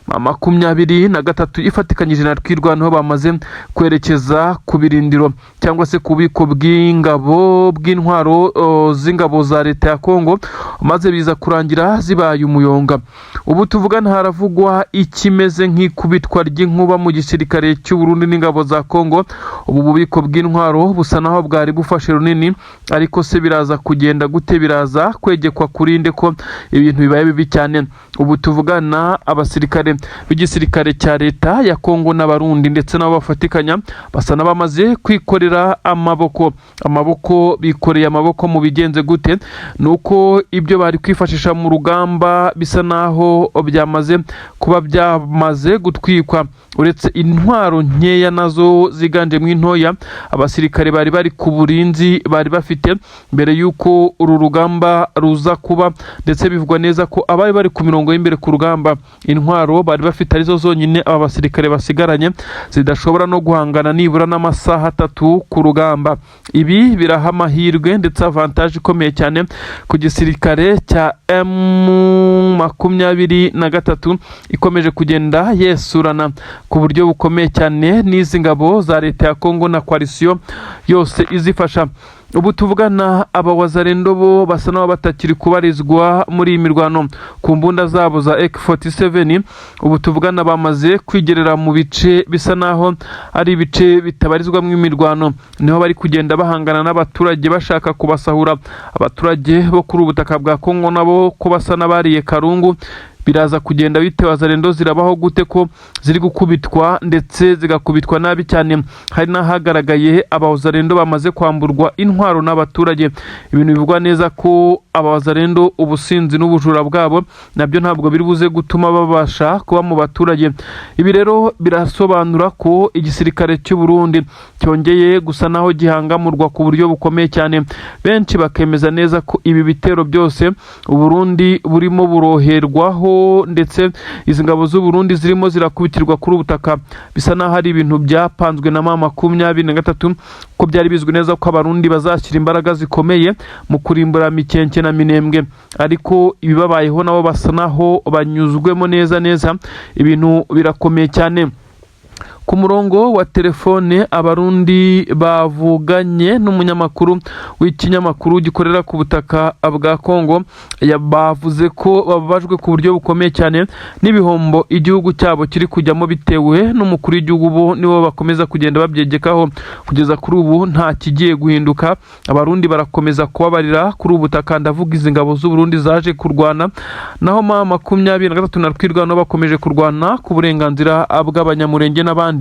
23 ifatikanyije na Twirwaneho bamaze kwerekeza ku birindiro cyangwa se ku bubiko bw'ingabo bw'intwaro z'ingabo za leta ya Kongo, maze biza kurangira zibaye umuyonga. Ubu tuvugana haravugwa ikimeze nk'ikubitwa ry'inkuba mu gisirikare cy'u Burundi n'ingabo za Kongo. Ubu bubiko bw'intwaro busa naho bwari bufashe runini, ariko se biraza kugenda gute? Biraza kwegekwa kurinde ko ibintu bibaye bibi cyane. Ubu tuvugana abasirikare b'igisirikare cya leta ya Kongo n'abarundi ndetse nabo bafatikanya basa n'abamaze kwikorera amaboko bikoreye amaboko. mu bigenze gute? Nuko ibyo bari kwifashisha mu rugamba bisa naho byamaze kuba byamaze gutwikwa. Uretse intwaro nkeya nazo ziganje mu intoya abasirikare bari ku burinzi bari bafite mbere yuko uru rugamba ruza kuba, ndetse bivugwa neza ko abari bari ku mirongo y'imbere ku rugamba intwaro intwaro bari bafite arizo zonyine aba basirikare basigaranye zidashobora no guhangana nibura n'amasaha 3 ku rugamba. Ibi biraha amahirwe ndetse avantage ikomeye cyane ku gisirikare cya M23 ikomeje kugenda yesurana ku buryo bukomeye cyane n'izi ngabo za leta ya Kongo na coalition yose izifasha. Ubu tuvugana aba wazalendo bo basa naho batakiri kubarizwa muri imirwano ku mbunda zabo za AK47. Ubu tuvugana bamaze kwigerera mu bice bisa naho ari ibice bitabarizwa mu imirwano, niho bari kugenda bahangana n'abaturage bashaka kubasahura. Abaturage bo kuri ubutaka bwa Kongo nabo ko basa n'abariye karungu. Biraza kugenda bite wazalendo zirabaho gute ko ziri gukubitwa ndetse zigakubitwa nabi cyane? Hari nahagaragaye abawazalendo bamaze kwamburwa intwaro n'abaturage. Ibintu bivugwa neza ko abawazalendo ubusinzi n'ubujura bwabo nabyo ntabwo biri buze gutuma babasha kuba mu baturage. Ibi rero birasobanura ko igisirikare cy'u Burundi cyongeye gusa naho gihangamurwa ku buryo bukomeye cyane. Benshi bakemeza neza ko ibi bitero byose u Burundi burimo buroherwaho ndetse izi ngabo z'u Burundi zirimo zirakubitirwa kuri ubutaka. Bisa naho hari ibintu byapanzwe na M23 ko byari bizwi neza ko abarundi bazashyira imbaraga zikomeye mu kurimbura Mikenke na Minembwe, ariko ibibabayeho nabo basa naho banyuzwemo neza. Ibintu birakomeye cyane. Ku murongo wa telefone abarundi bavuganye n'umunyamakuru w'ikinyamakuru gikorera ku butaka bwa Kongo, bavuze ko babajwe ku buryo bukomeye cyane n'ibihombo igihugu cyabo kiri kujyamo bitewe n'umukuru w'igihugu bo nibo bakomeza kugenda babyegekaho. Kugeza kuri ubu nta kigiye guhinduka, abarundi barakomeza kubabarira kuri ubutaka. Ndavuga izi ngabo z'u Burundi zaje kurwana, naho M23 na Twirwano bakomeje kurwana ku burenganzira bw'abanyamurenge n'abandi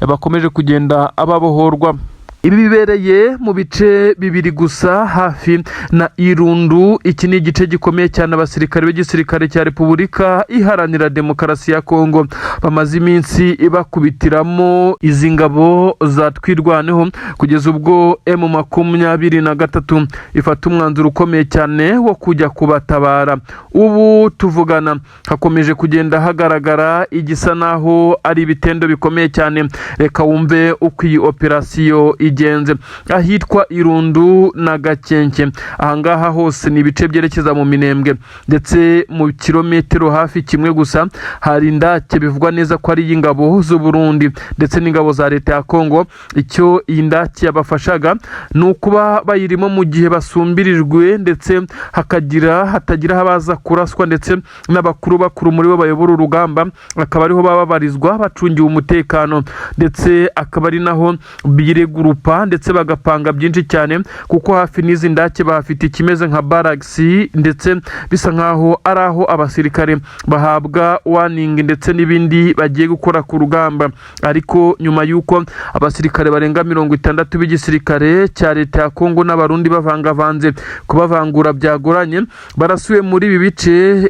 bakomeje kugenda ababohorwa. Ibi bibereye mu bice bibiri gusa hafi na Irundu. Iki ni igice gikomeye cyane abasirikare b'igisirikare cya Repubulika Iharanira Demokarasi ya Kongo bamaze iminsi bakubitiramo izi ngabo za Twirwaneho, kugeza ubwo M23 ifata umwanzuro ukomeye cyane wo kujya kubatabara. Ubu tuvugana hakomeje kugenda hagaragara igisa naho ari ibitendo bikomeye cyane. Reka wumve uko iyi operasiyo igenze ahitwa Irundu na Gakenke. Ahangaha hose ni ibice byerekeza mu Minembwe, ndetse mu kilometero hafi kimwe gusa hari indake bivugwa neza ko ari y'ingabo z'u Burundi ndetse n'ingabo za leta ya Kongo. Icyo iyi ndake yabafashaga ni ukuba bayirimo mu gihe basumbirijwe, ndetse hatagira abaza kuraswa, ndetse n'abakuru muri bo bayobora urugamba akaba ariho babarizwa bacungiwe umutekano, ndetse akaba ari naho biregurupa ndetse bagapanga byinshi cyane, kuko hafi n'izi ndake bahafite ikimeze nka barracks, ndetse bisa nkaho ari aho abasirikare bahabwa warning ndetse n'ibindi bagiye gukora ku rugamba. Ariko nyuma y'uko abasirikare barenga 60 b'igisirikare cya leta ya Kongo n'abarundi bavangavanze kubavangura byagoranye, barasuye muri ibi bice.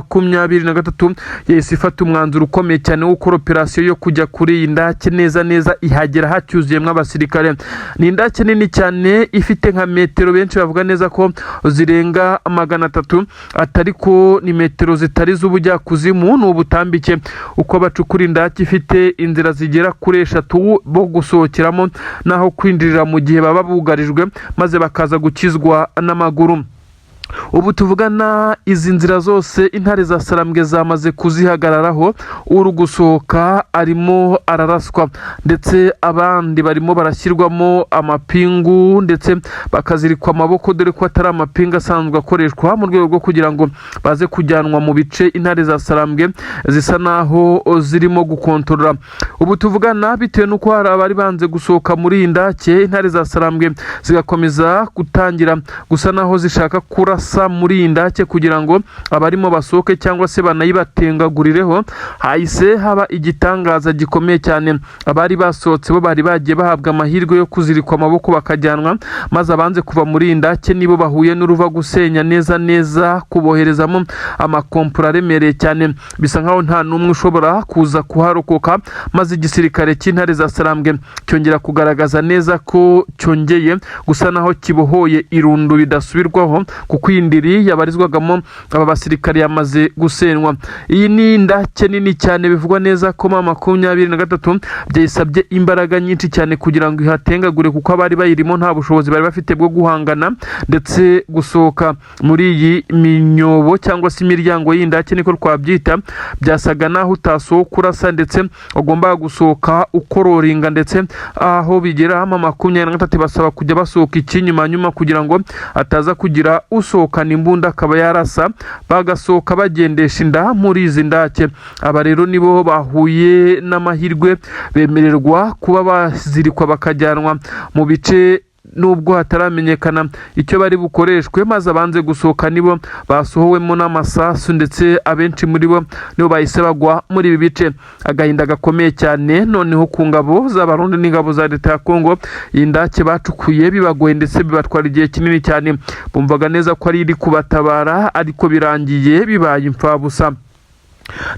M23 yahise ifata umwanzuro ukomeye cyane wo gukora operasiyo yo kujya kuri iyi ndake neza ihagera hacyuzuyemo abasirikare. Ni indake nini cyane ifite nka metero, benshi bavuga neza ko zirenga 300, atariko ni metero zitari z'ubujya kuzimu n'ubutambike. Uko bacukura indake ifite inzira zigera kuri 3 bo gusohokeramo naho kwinjirira mu gihe baba bugarijwe, maze bakaza gukizwa n'amaguru. Ubu tuvugana izi nzira zose intare za Sarambwe zamaze kuzihagararaho. Uri gusohoka arimo araraswa, ndetse abandi barimo barashyirwamo amapingu ndetse bakazirikwa amaboko, dore ko atari amapinga asanzwe akoreshwa mu rwego rwo kugira ngo baze kujyanwa mu bice intare za Sarambwe zisa naho zirimo gukontorora. Ubu tuvugana bitewe n'uko hari abari banze gusohoka muri iyi ndake, intare za Sarambwe zigakomeza gutangira gusa naho zishaka kurasa muri iyi ndake kugira ngo abarimo basohoke cyangwa se banayibatengagurireho. Hahise haba igitangaza gikomeye cyane. Abari basohotse bo bari bagiye bahabwa amahirwe yo kuzirikwa amaboko bakajyanwa, maze abanze kuva muri iyi ndake nibo bahuye n'uruva gusenya neza kuboherezamo amakompura aremereye cyane. Bisa nkaho nta n'umwe ushobora kuza kuharokoka, maze igisirikare cy'intare za Sarambwe cyongera kugaragaza neza ko cyongeye gusa naho kibohoye Irundu bidasubirwaho, kuko Rwindi yabarizwagamo aba basirikare yamaze gusenywa. Iyi ni indake nini cyane, bivugwa neza ko mu 23 byayisabye imbaraga nyinshi cyane kugira ngo ihatengagure, kuko abari bayirimo nta bushobozi bari bafite bwo guhangana ndetse gusohoka muri iyi minyobo cyangwa se imiryango y'indake niko twabyita. Byasaga naho utasohoka urasa ndetse ugomba gusohoka ukororinga, ndetse aho bigera mu 23 basaba kujya basohoka ikinyuma kugira ngo ataza kugira usohokana imbunda akaba yarasa, bagasohoka bagendesha inda muri izi ndake. Aba rero nibo bahuye n'amahirwe bemererwa kuba bazirikwa bakajyanwa mu bice nubwo hataramenyekana icyo bari bukoreshwe, maze abanze gusohoka nibo basohowemo n'amasasu, ndetse abenshi muri bo nibo bahise bagwa muri ibi bice. Agahinda gakomeye cyane noneho ku ngabo z'Abarundi n'ingabo za leta ya Kongo. Iyi ndake bacukuye bibagoye ndetse bibatwara igihe kinini cyane, bumvaga neza ko ari iri kubatabara ariko birangiye bibaye imfabusa.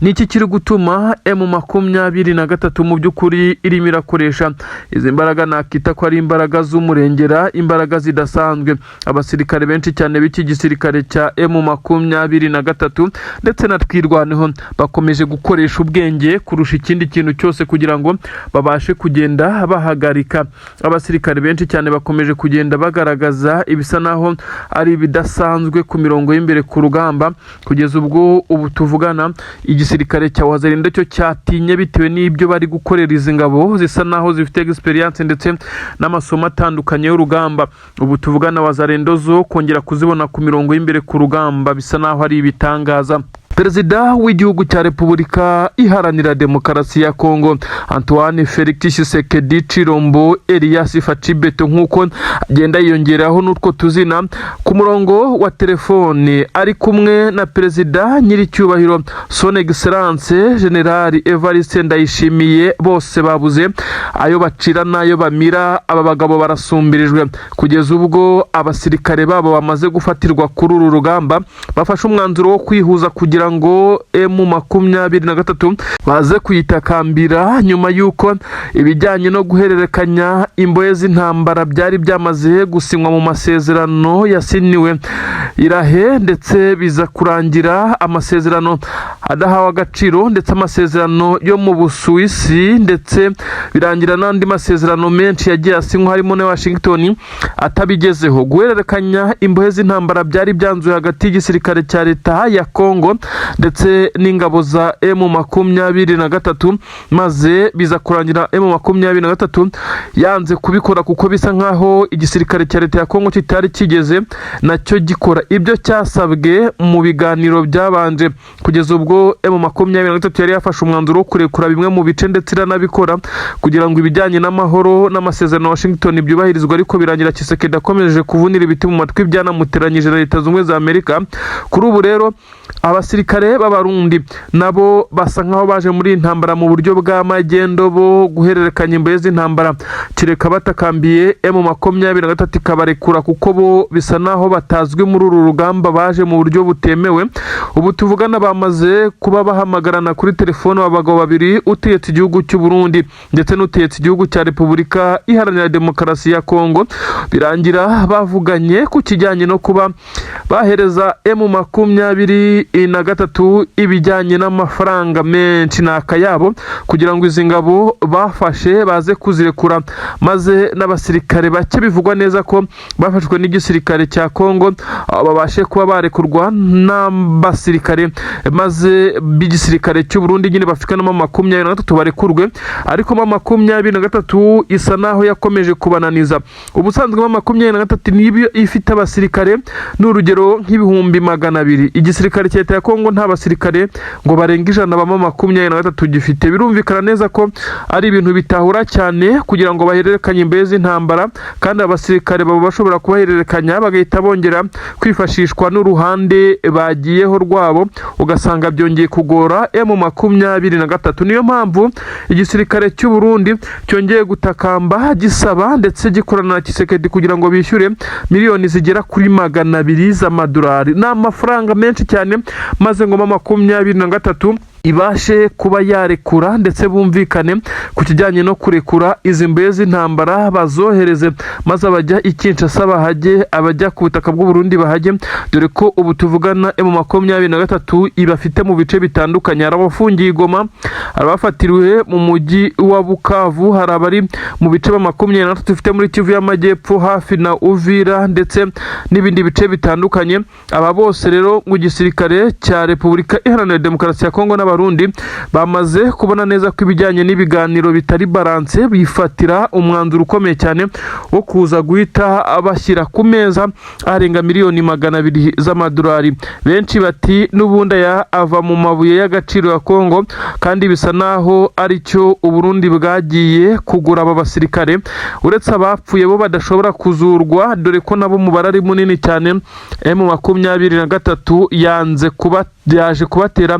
Niki kiri gutuma M23 mu by'ukuri irimo irakoresha izi mbaraga nakita ko ari imbaraga z'umurengera, imbaraga zidasanzwe. Abasirikare benshi cyane b'iki gisirikare cya M23 ndetse na twirwaneho bakomeje gukoresha ubwenge kurusha ikindi kintu cyose kugira ngo babashe kugenda bahagarika. Abasirikare benshi cyane bakomeje kugenda bagaragaza ibisa naho ari bidasanzwe ku mirongo y'imbere ku rugamba, kugeza ubwo ubu tuvugana igisirikare cya Wazalendo cyo cyatinye bitewe n'ibyo bari gukorera izi ngabo zisa naho zifite experience ndetse n'amasomo atandukanye y'urugamba. Ubu tuvugana Wazalendo zo kongera kuzibona ku mirongo y'imbere ku rugamba bisa naho ari ibitangaza. Perezida w'igihugu cya Repubulika Iharanira Demokarasi ya Kongo Antoine Felix Tshisekedi Chilombo Elias Facibeto nk'uko agenda yiyongeraho n'utwo tuzina ku murongo wa telefone, ari kumwe na Perezida nyiricyubahiro Son Excellence General Evariste Ndayishimiye. Bose babuze ayo bacira n'ayo bamira, aba bagabo barasumbirijwe kugeza ubwo abasirikare babo bamaze gufatirwa kuri uru rugamba. Bafashe umwanzuro wo kwihuza kugira ngo M23 baze kuyitakambira nyuma yuko ibijyanye no guhererekanya imbohe z'intambara byari byamaze gusinywa mu masezerano yasiniwe irahe, ndetse biza kurangira amasezerano adahawe agaciro, ndetse amasezerano yo mu Busuwisi, ndetse birangira n'andi masezerano menshi yagiye asinywa harimo na Washington atabigezeho. Guhererekanya imbohe z'intambara byari byanzuye hagati y'igisirikare cya leta ya Kongo ndetse n'ingabo za M23, maze biza kurangira M23 yanze kubikora kuko bisa nkaho igisirikare cya leta ya Kongo kitari kigeze nacyo gikora ibyo cyasabwe mu biganiro byabanje, kugeza ubwo M23 yari yafashe umwanzuro wo kurekura bimwe mu bice ndetse iranabikora kugira ngo ibijyanye n'amahoro n'amasezerano Washington byubahirizwe, ariko birangira Tshisekedi akomeje kuvunira ibiti mu matwi byanamuteranyije na Leta Zunze za Amerika. Kuri ubu rero abasirikare b'Abarundi nabo basa nkaho baje muri intambara mu buryo bwa magendo bo guhererekanya imbohe z'intambara, kireka batakambiye M23 ikabarekura kuko bo bisa naho batazwi muri uru rugamba, baje mu buryo butemewe. Ubu tuvugana bamaze kuba bahamagarana kuri telefone abagabo babiri, utegetse igihugu cy'u Burundi ndetse n'utegetse igihugu cya Repubulika Iharanira Demokarasi ya Kongo. Birangira bavuganye ku kijyanye no kuba bahereza M23 ibijyanye n'amafaranga menshi n'akayabo kugira ngo izi ngabo bafashe baze kuzirekura, maze n'abasirikare bake bivugwa neza ko bafashwe n'igisirikare cya Kongo babashe kuba barekurwa n'abasirikare maze b'igisirikare cy'u Burundi nyine bafika no 23 barekurwe. Ariko 23 isa naho yakomeje kubananiza. Ubusanzwe 23 niyo ifite abasirikare n'urugero nk'ibihumbi 200. Igisirikare cya leta ya Kongo nta basirikare ngo barenga 123 gifite. Birumvikana neza ko ari ibintu bitahura cyane kugira ngo bahererekanye imbohe z'intambara, kandi abasirikare babo bashobora kubahererekanya bagahita bongera kwifashishwa n'uruhande bagiyeho rwabo, ugasanga byongeye kugora M23. Niyo mpamvu igisirikare cy'u Burundi cyongeye gutakamba gisaba ndetse gikorana na Tshisekedi kugira ngo bishyure miliyoni zigera kuri 200 z'amadolari. N'amafaranga menshi cyane, maze ngo 23 ibashe kuba yarekura ndetse bumvikane ku kijyanye no kurekura izi mbohe z'intambara bazohereze maze abajya i Kinshasa bahajye, abajya ku butaka bw'u Burundi bahajye, dore ko ubu tuvugana M23 ibafite mu bice bitandukanye. Hari abafungiye Goma, hari abafatiriwe mu mujyi wa Bukavu, hari abari mu bice ba 23 bifite muri Kivu y'Amajyepfo hafi na Uvira ndetse n'ibindi bice bitandukanye. Aba bose rero mu gisirikare cya Repubulika Iharanira Demokarasi ya Kongo n'Abarundi bamaze kubona neza ko ibijyanye n'ibiganiro bitari balance, bifatira umwanzuro ukomeye cyane wo kuza guhita abashyira ku meza arenga miliyoni 200 z'amadolari. Benshi bati n'ubundi ava mu mabuye y'agaciro ya Kongo, kandi bisa naho ari cyo Uburundi bwagiye kugura aba basirikare, uretse abapfuye bo badashobora kuzurwa, dore ko nabo mubare ari munini cyane. M23 yaje kubatera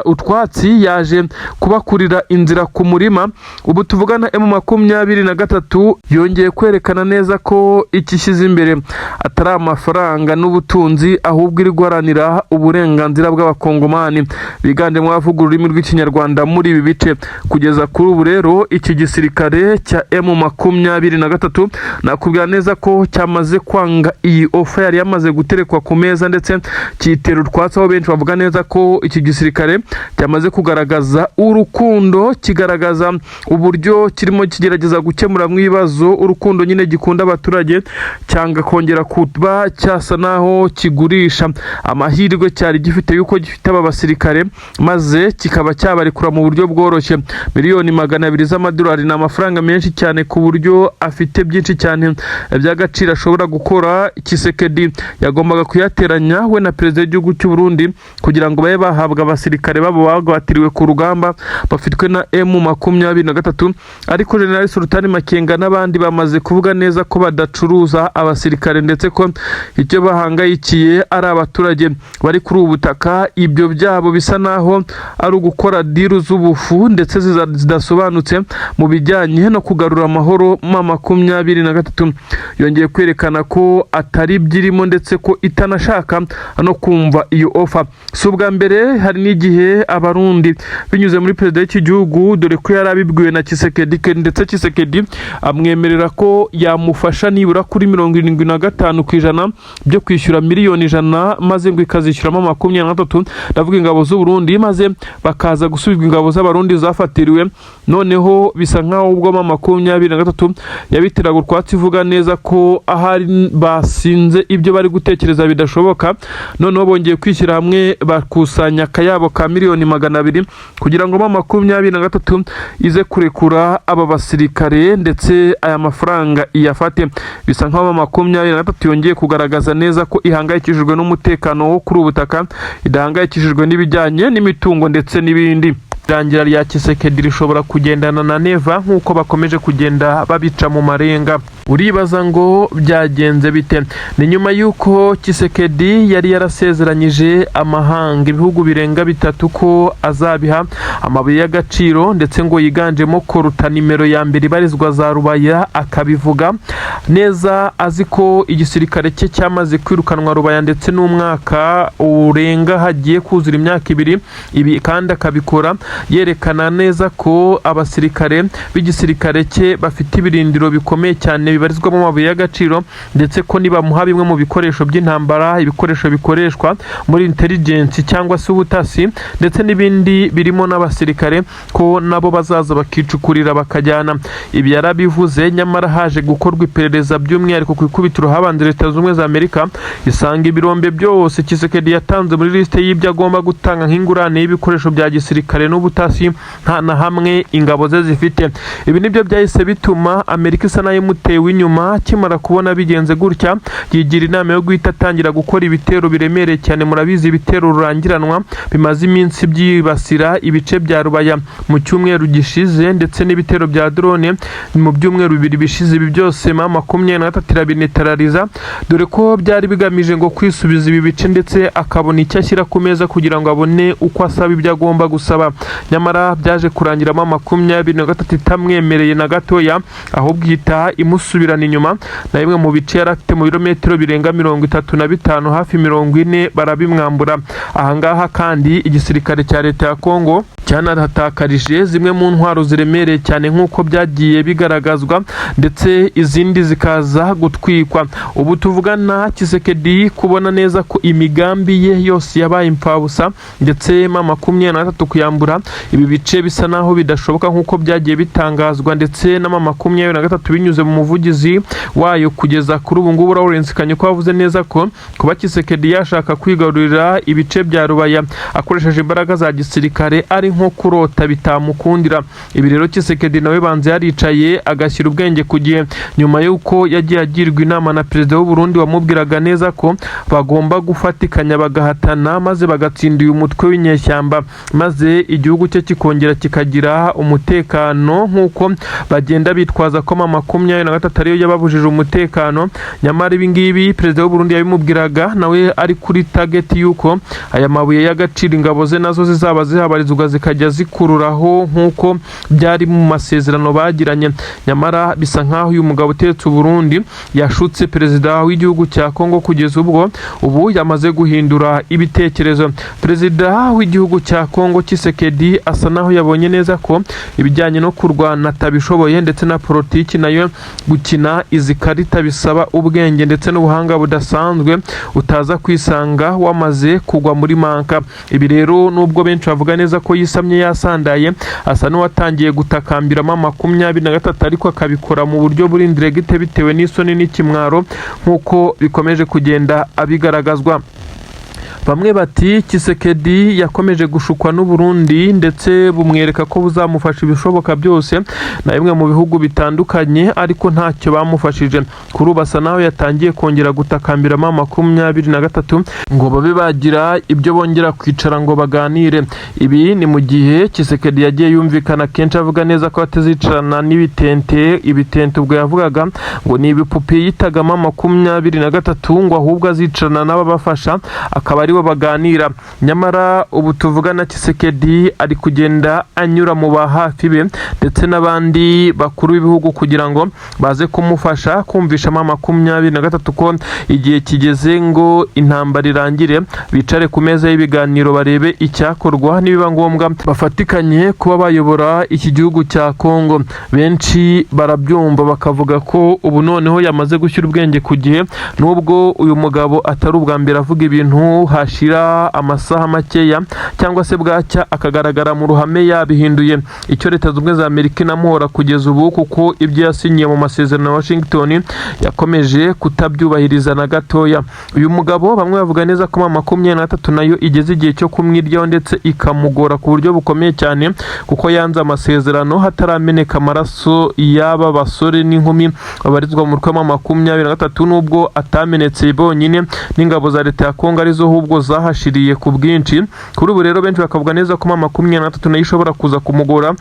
utwatsi, yaje kubakurira inzira ku murima. Ubu tuvugana M23 yongeye kwerekana neza ko ikishyize imbere atari amafaranga n'ubutunzi, ahubwo iri guharanira uburenganzira bw'abakongomani biganjemo abavuga ururimi rw'ikinyarwanda muri ibi bice. Kugeza kuri ubu rero iki gisirikare cya M23 nakubwira neza ko cyamaze kwanga iyi ofa yari yamaze guterekwa ku meza, ndetse kitera utwatsi, aho benshi bavuga neza ko iki gisirikare cyamaze kugaragaza urukundo, kigaragaza uburyo kirimo kigerageza gukemura mu ibibazo, urukundo nyine gikunda abaturage, cyanga kongera kuba cyasa naho kigurisha amahirwe cyari gifite yuko gifite aba basirikare, maze kikaba cyabarekura mu buryo bworoshye. Miliyoni 200 z'amadolari ni amafaranga menshi cyane, ku buryo afite byinshi cyane by'agaciro ashobora gukora. Tshisekedi yagombaga kuyateranya we na perezida w'igihugu cy'u Burundi kugira ngo babe bahabwa abasirikare babo bagwatiriwe ku rugamba bafitwe na M23, ariko General Sultani Makenga n'abandi bamaze kuvuga neza ko badacuruza abasirikare, ndetse ko icyo bahangayikiye ari abaturage bari kuri ubu butaka. Ibyo byabo bisa naho ari ugukora diru z'ubufu ndetse zidasobanutse mu bijyanye no kugarura amahoro. M23 yongeye kwerekana ko atari byirimo, ndetse ko itanashaka no kumva iyo ofa. Si ubwa mbere, hari n'igihe Abarundi binyuze muri perezida w'iki gihugu, dore ko yari abibwiwe na Tshisekedi, ndetse Tshisekedi amwemerera ko yamufasha nibura kuri 75% byo kwishyura miliyoni 100, maze ngo ikazishyuramo 23, ndavuga ingabo z'u Burundi, maze bakaza gusubizwa ingabo z'Abarundi zafatiriwe. Noneho bisa nkaho ubwo M23 yabitiraga utwatsi, ivuga neza ko ahari basinze ibyo bari gutekereza bidashoboka. Noneho bongeye kwishyira hamwe bakusanya akayabo ka miliyoni 200 kugira ngo M23 ize kurekura aba basirikare, ndetse aya mafaranga iyafate. Bisa nkaho M23 yongeye kugaragaza neza ko ihangayikishijwe n'umutekano wo kuri ubutaka, idahangayikishijwe n'ibijyanye n'imitungo ndetse n'ibindi. Irangira rya Tshisekedi rishobora kugendana na neva nk'uko bakomeje kugenda babica mu marenga. Uribaza ngo byagenze bite? Ni nyuma y'uko Tshisekedi yari yarasezeranyije amahanga ibihugu birenga 3 ko azabiha amabuye y'agaciro, ndetse ngo yiganjemo koruta nimero ya mbere ibarizwa za Rubaya, akabivuga neza azi ko igisirikare cye cyamaze kwirukanwa Rubaya, ndetse n'umwaka urenga hagiye kuzura imyaka 2. Ibi kandi akabikora yerekana neza ko abasirikare b'igisirikare cye bafite ibirindiro bikomeye cyane bibarizwamo amabuye y'agaciro, ndetse ko nibamuha bimwe mu bikoresho by'intambara, ibikoresho bikoreshwa muri intelligence cyangwa se ubutasi, ndetse n'ibindi birimo n'abasirikare, ko nabo bazaza bakicukurira bakajyana. Ibi yarabivuze, nyamara haje gukorwa iperereza by'umwihariko ku ikubitiro habanje Leta Zunze Ubumwe za Amerika, isanga ibirombe byose Tshisekedi yatanze muri liste y'ibyo agomba gutanga nk'ingurane y'ibikoresho bya gisirikare n'ubutasi nta na hamwe ingabo ze zifite. Ibi nibyo byahise bituma Amerika isa nayo imutewe inyuma. Kimara kubona bigenze gutya, yigira inama yo guhita atangira gukora ibitero biremereye cyane. Murabizi ibitero rurangiranwa bimaze iminsi byibasira ibice bya Rubaya mu cyumweru gishize, ndetse n'ibitero bya drone mu byumweru 2 bishize. Ibi byose M23 irabinetarariza, dore ko byari bigamije ngo kwisubiza ibi bice, ndetse akabona icyo ashyira ku meza kugira ngo abone uko asaba ibyo agomba gusaba. Nyamara byaje kurangira M23 itamwemereye na gatoya, ahubwo ihita imusubiza gusubirana inyuma na bimwe mu bice yari afite mu birometero birenga 35 hafi 40 barabimwambura. Ahangaha kandi igisirikare cya leta ya Kongo cyanahatakarije zimwe mu ntwaro ziremereye cyane nk'uko byagiye bigaragazwa, ndetse izindi zikaza gutwikwa. Ubu tuvugana Tshisekedi kubona neza ko imigambi ye yose yabaye impfabusa, ndetse M23 kuyambura ibi bice bisa naho bidashoboka nk'uko byagiye bitangazwa, ndetse na M23 binyuze mu muvugizi wayo kugeza kuri ubu ngubu Lawrence Kanyuka wavuze neza ko kuba Tshisekedi yashaka kwigarurira ibice bya Rubaya akoresheje imbaraga za gisirikare ari nko kurota bitamukundira. Ibi rero Tshisekedi nawe banze yaricaye agashyira ubwenge ku gihe, nyuma y'uko yagiye agirwa inama na perezida w'u Burundi wamubwiraga neza ko bagomba gufatikanya bagahatana maze bagatsinda uyu mutwe w'inyeshyamba, maze igihugu cye kikongera kikagira umutekano nk'uko bagenda bitwaza ko M23 ariyo yababujije umutekano. Nyamara ibi ngibi perezida w'u Burundi yabimubwiraga nawe ari kuri target y'uko aya mabuye y'agaciro ingabo ze nazo zizaba zihabarizwa zikajya zikururaho nk'uko byari mu masezerano bagiranye. Nyamara bisa nk'aho uyu mugabo utetse u Burundi yashutse perezida w'igihugu cya Kongo kugeza ubwo ubu yamaze guhindura ibitekerezo. Perezida w'igihugu cya Kongo Tshisekedi asa naho yabonye neza ko ibijyanye no kurwana atabishoboye, ndetse na politiki nayo gukina izi karita bisaba ubwenge ndetse n'ubuhanga budasanzwe utaza kwisanga wamaze kugwa muri manka. Ibi rero nubwo benshi bavuga neza ko yisamye yasandaye, asa n'uwatangiye gutakambiramo M23 ariko akabikora mu buryo buri indiregite bitewe n'isoni n'ikimwaro nk'uko bikomeje kugenda abigaragazwa. Bamwe bati Tshisekedi yakomeje gushukwa n'u Burundi ndetse bumwereka ko buzamufasha ibishoboka byose na bimwe mu bihugu bitandukanye, ariko ntacyo bamufashije. Kuri ubu asa naho yatangiye kongera gutakambiramo M23 ngo babe bagira ibyo bongera kwicara ngo baganire. Ibi ni mu gihe Tshisekedi yagiye yumvikana kenshi avuga neza ko atazicarana n'ibitente. Ibitente ubwo yavugaga ngo ni ibipupe yitagamo M23 ngo ahubwo azicarana n'ababafasha akaba ari baganira. Nyamara ubu tuvugana Tshisekedi ari kugenda anyura mu bahafi be ndetse n'abandi bakuru b'ibihugu kugira ngo baze kumufasha kumvisha M23 ko igihe kigeze ngo intambara irangire, bicare ku meza y'ibiganiro barebe icyakorwa, nibiba ngombwa bafatikanye kuba bayobora iki gihugu cya Kongo. Benshi barabyumva bakavuga ko ubu noneho yamaze gushyira ubwenge ku gihe, nubwo uyu mugabo atari ubwa mbere avuga ibintu hashira amasaha makeya cyangwa se bwacya akagaragara mu ruhame yabihinduye. Icyo Leta Zunze Ubumwe za Amerika inamuhora kugeza ubu, kuko ibyo yasinyiye mu masezerano ya Washington yakomeje kutabyubahiriza na gatoya. Uyu mugabo bamwe bavuga neza ko M23 nayo igeze igihe cyo kumwiryaho ndetse ikamugora ku buryo bukomeye cyane, kuko yanze amasezerano hatarameneka amaraso y'aba basore n'inkumi babarizwa mu rwego M23, nubwo atamenetse bonyine n'ingabo za leta ya Kongo arizo ahubwo zahashiriye ku bwinshi. Kuri ubu rero benshi bakavuga neza ko M23 nayo ishobora kuza kumugora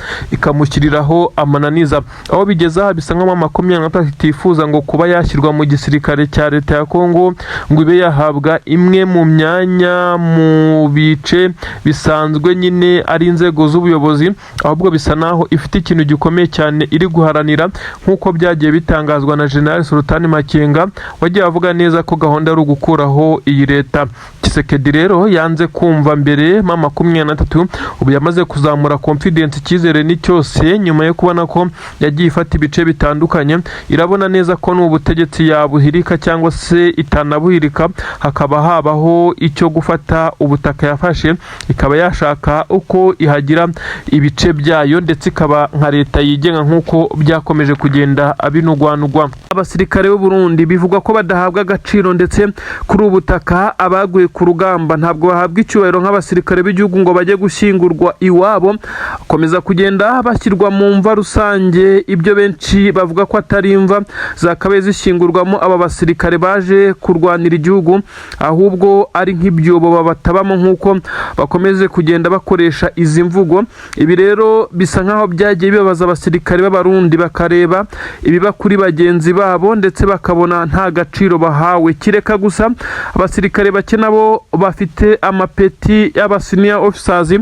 ikamushyiriraho amananiza. Aho bigeze aha bisa nk'aho M23 itifuza ngo kuba yashyirwa mu gisirikare cya leta ya Kongo ngo ibe yahabwa imwe mu myanya mu bice bisanzwe nyine ari inzego z'ubuyobozi, ahubwo bisa naho ifite ikintu gikomeye cyane iri guharanira, nk'uko byagiye bitangazwa na General Sultan Makenga wagiye avuga neza ko gahunda ari ugukuraho iyi leta. Tshisekedi rero yanze kumva mbere M23 ubu yamaze kuzamura confidence, icyizere ni cyose nyuma yo kubona ko yagiye ifata ibice bitandukanye. Irabona neza ko n'ubutegetsi yabuhirika cyangwa se itanabuhirika, hakaba habaho icyo gufata ubutaka yafashe, ikaba yashaka uko ihagira ibice byayo ndetse ikaba nka leta yigenga nk'uko byakomeje kugenda abinugwanugwa. Abasirikare b'u Burundi bivugwa ko badahabwa agaciro, ndetse kuri ubutaka abaguye ku rugamba ntabwo bahabwa icyubahiro nk'abasirikare b'igihugu ngo bajye gushyingurwa iwabo, komeza kugenda bashyirwa mu mva rusange. Ibyo benshi bavuga ko atari imva zakabaye zishyingurwamo aba basirikare baje kurwanira igihugu, ahubwo ari nk'ibyobo babatabamo nk'uko bakomeze kugenda bakoresha izi mvugo. Ibi rero bisa nk'aho byagiye bibabaza abasirikare b'Abarundi bakareba ibiba kuri bagenzi babo ndetse bakabona nta gaciro bahawe. Kireka gusa abasirikare bake nabo bafite amapeti y'aba senior officers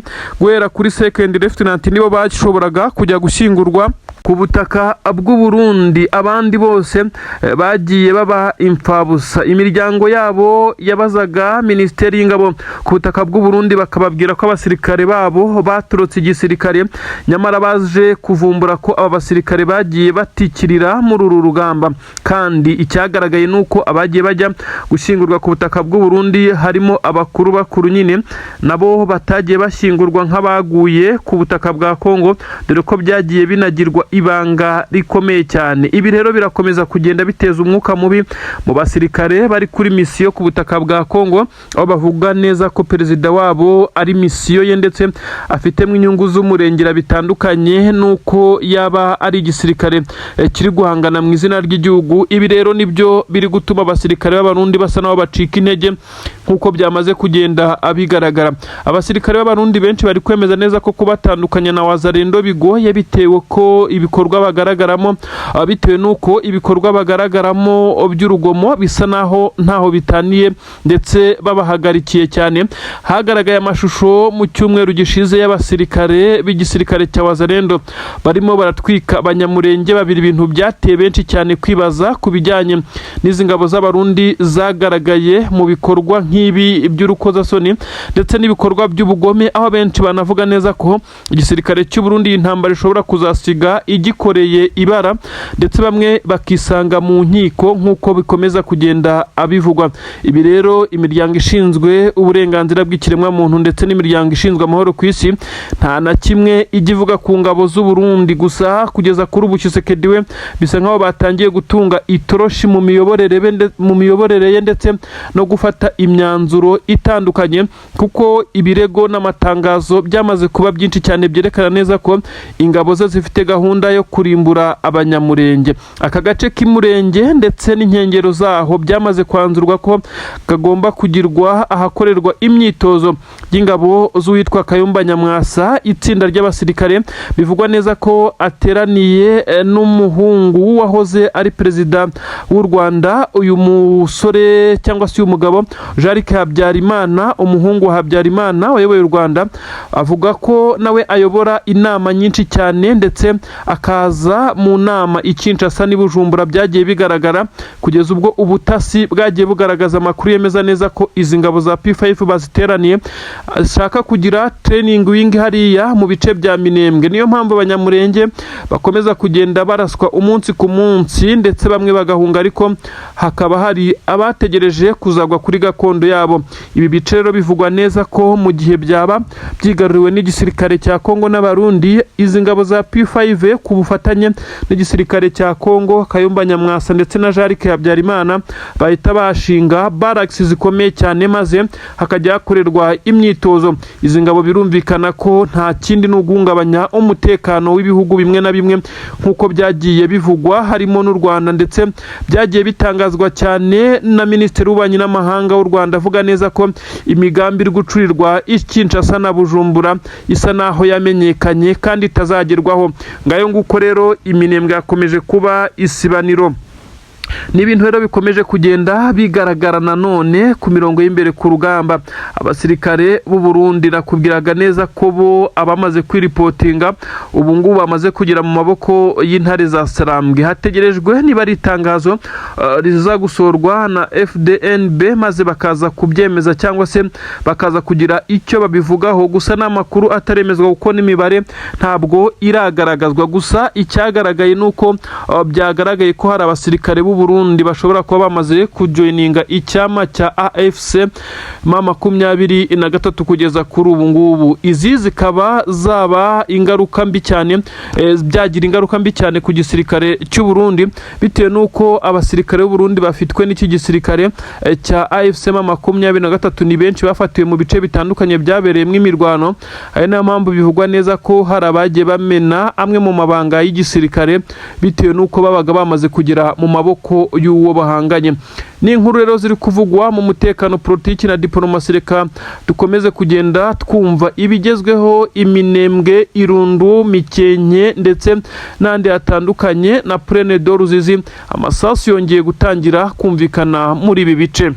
guhera kuri second lieutenant nibo bashoboraga kujya gushyingurwa ku butaka bw'u Burundi, abandi bose bagiye baba imfabusa. Imiryango yabo yabazaga Minisiteri y'Ingabo ku butaka bw'u Burundi bakababwira ko abasirikare babo baturutse igisirikare, nyamara baje kuvumbura ko aba basirikare bagiye batikirira muri uru rugamba. Kandi icyagaragaye nuko abagiye bajya gushyingurwa ku butaka bw'u Burundi harimo bakuru nyine nabo batagiye bashyingurwa nk'abaguye ku butaka bwa Kongo, dore ko byagiye binagirwa ibanga rikomeye cyane. Ibi rero birakomeza kugenda biteza umwuka mubi mu basirikare bari kuri misiyo ku butaka bwa Kongo, aho bavuga neza ko perezida wabo ari misiyo ye ndetse afitemo inyungu z'umurengera bitandukanye nuko yaba ari igisirikare kiri guhangana mu izina ry'igihugu. Ibi rero nibyo biri gutuma abasirikare b'abarundi basa naho bacika intege nkuko byamaze kugenda abigaragara. Abasirikare b'abarundi benshi bari kwemeza neza ko kubatandukanya na Wazalendo bigoye bitewe ko ibikorwa bagaragaramo bitewe nuko ibikorwa bagaragaramo by'urugomo bisa naho ntaho bitaniye ndetse babahagarikiye cyane. Hagaragaye amashusho mu cyumweru gishize y'abasirikare b'igisirikare cya Wazalendo barimo baratwika abanyamurenge babiri, ibintu byateye benshi cyane kwibaza ku bijyanye n'izi ngabo z'abarundi zagaragaye mu bikorwa nk'ibi by'urukozasoni ndetse n'ibikorwa by'ubugome, aho benshi banavuga neza ko igisirikare cy'u Burundi intambara ishobora kuzasiga igikoreye ibara, ndetse bamwe bakisanga mu nkiko nk'uko bikomeza kugenda abivugwa. Ibi rero imiryango ishinzwe uburenganzira bw'ikiremwamuntu ndetse n'imiryango ishinzwe amahoro ku isi nta na kimwe igivuga ku ngabo z'u Burundi. Gusa kugeza kuri ubu Tshisekedi we bisa nkaho batangiye gutunga itoroshi mu miyoborere ye ndetse no gufata imyanzuro itandukanye, kuko ibirego n'amatangazo byamaze kuba byinshi cyane byerekana neza ko ingabo ze zifite gahunda yo kurimbura abanyamurenge. Aka gace k'imurenge ndetse n'inkengero zaho byamaze kwanzurwa ko kagomba kugirwa ahakorerwa imyitozo y'ingabo z'uwitwa Kayumba Nyamwasa. Itsinda ry'abasirikare bivugwa neza ko ateraniye n'umuhungu wahoze ari perezida w'u Rwanda, uyu musore cyangwa se uyu mugabo Jean-Luc Habyarimana, umuhungu wa Habyarimana wayoboye u Rwanda. Avuga ko nawe ayobora inama nyinshi cyane ndetse akaza mu nama i Kinshasa n'i Bujumbura. Byagiye bigaragara kugeza ubwo ubutasi bwagiye bugaragaza amakuru yemeza neza ko izi ngabo za P5 baziteraniye ashaka kugira training wing hariya mu bice bya Minembwe. Niyo mpamvu abanyamurenge bakomeza kugenda baraswa umunsi ku munsi ndetse bamwe bagahunga, ariko hakaba hari abategereje kuzagwa kuri gakondo yabo. Ibi bice rero bivugwa neza ko mu gihe byaba byigaruriwe n'igisirikare cya Kongo n'abarundi, izi ngabo za P5 ku bufatanye n'igisirikare cya Kongo, Kayumba Nyamwasa ndetse na Jean-Luc Habyarimana bahita bashinga barracks zikomeye cyane maze hakajya hakorerwa imyitozo. Izi ngabo birumvikana ko nta kindi n'uguhungabanya umutekano w'ibihugu bimwe na bimwe nk'uko byagiye bivugwa, harimo n'u Rwanda, ndetse byagiye bitangazwa cyane na Minisitiri w'Ububanyi n'Amahanga w'u Rwanda avuga neza ko imigambi iri gucurirwa i Kinshasa na Bujumbura isa naho yamenyekanye kandi itazagerwaho. Ngayo nguko rero Iminembwe yakomeje kuba isibaniro. Ni ibintu rero bikomeje kugenda bigaragara nanone ku mirongo y'imbere ku rugamba. Abasirikare b'u Burundi nakubwiraga neza ko bo abamaze kwiripotinga ubu ngubu bamaze kugira mu maboko y'intare za Sarambwe. Hategerejwe niba ari itangazo riza gusorwa na FDNB maze bakaza kubyemeza cyangwa se bakaza kugira icyo babivugaho. Gusa n'amakuru ataremezwa kuko n'imibare ntabwo iragaragazwa. Gusa icyagaragaye nuko byagaragaye ko hari abasirikare b'u Burundi bashobora kuba bamaze kujoininga icyama cya AFC M23 kugeza kuri ubu ngubu. Izi zikaba zaba ingaruka mbi cyane, byagira ingaruka mbi cyane ku gisirikare cy'u Burundi bitewe nuko abasirikare b'u Burundi bafitwe n'iki gisirikare cya AFC M23 ni benshi bafatiwe mu bice bitandukanye byabereyemo imirwano. Ari nayo mpamvu bivugwa neza ko hari abagiye bamena amwe mu mabanga y'igisirikare bitewe nuko babaga bamaze kugira mu maboko y'uwo bahanganye. Ni inkuru rero ziri kuvugwa mu mutekano, politiki na diplomasi. Reka dukomeze kugenda twumva ibigezweho Iminembwe, Irundu, Mikenke ndetse n'andi hatandukanye na Plaine de Ruzizi. Amasasu yongeye gutangira kumvikana muri ibi bice.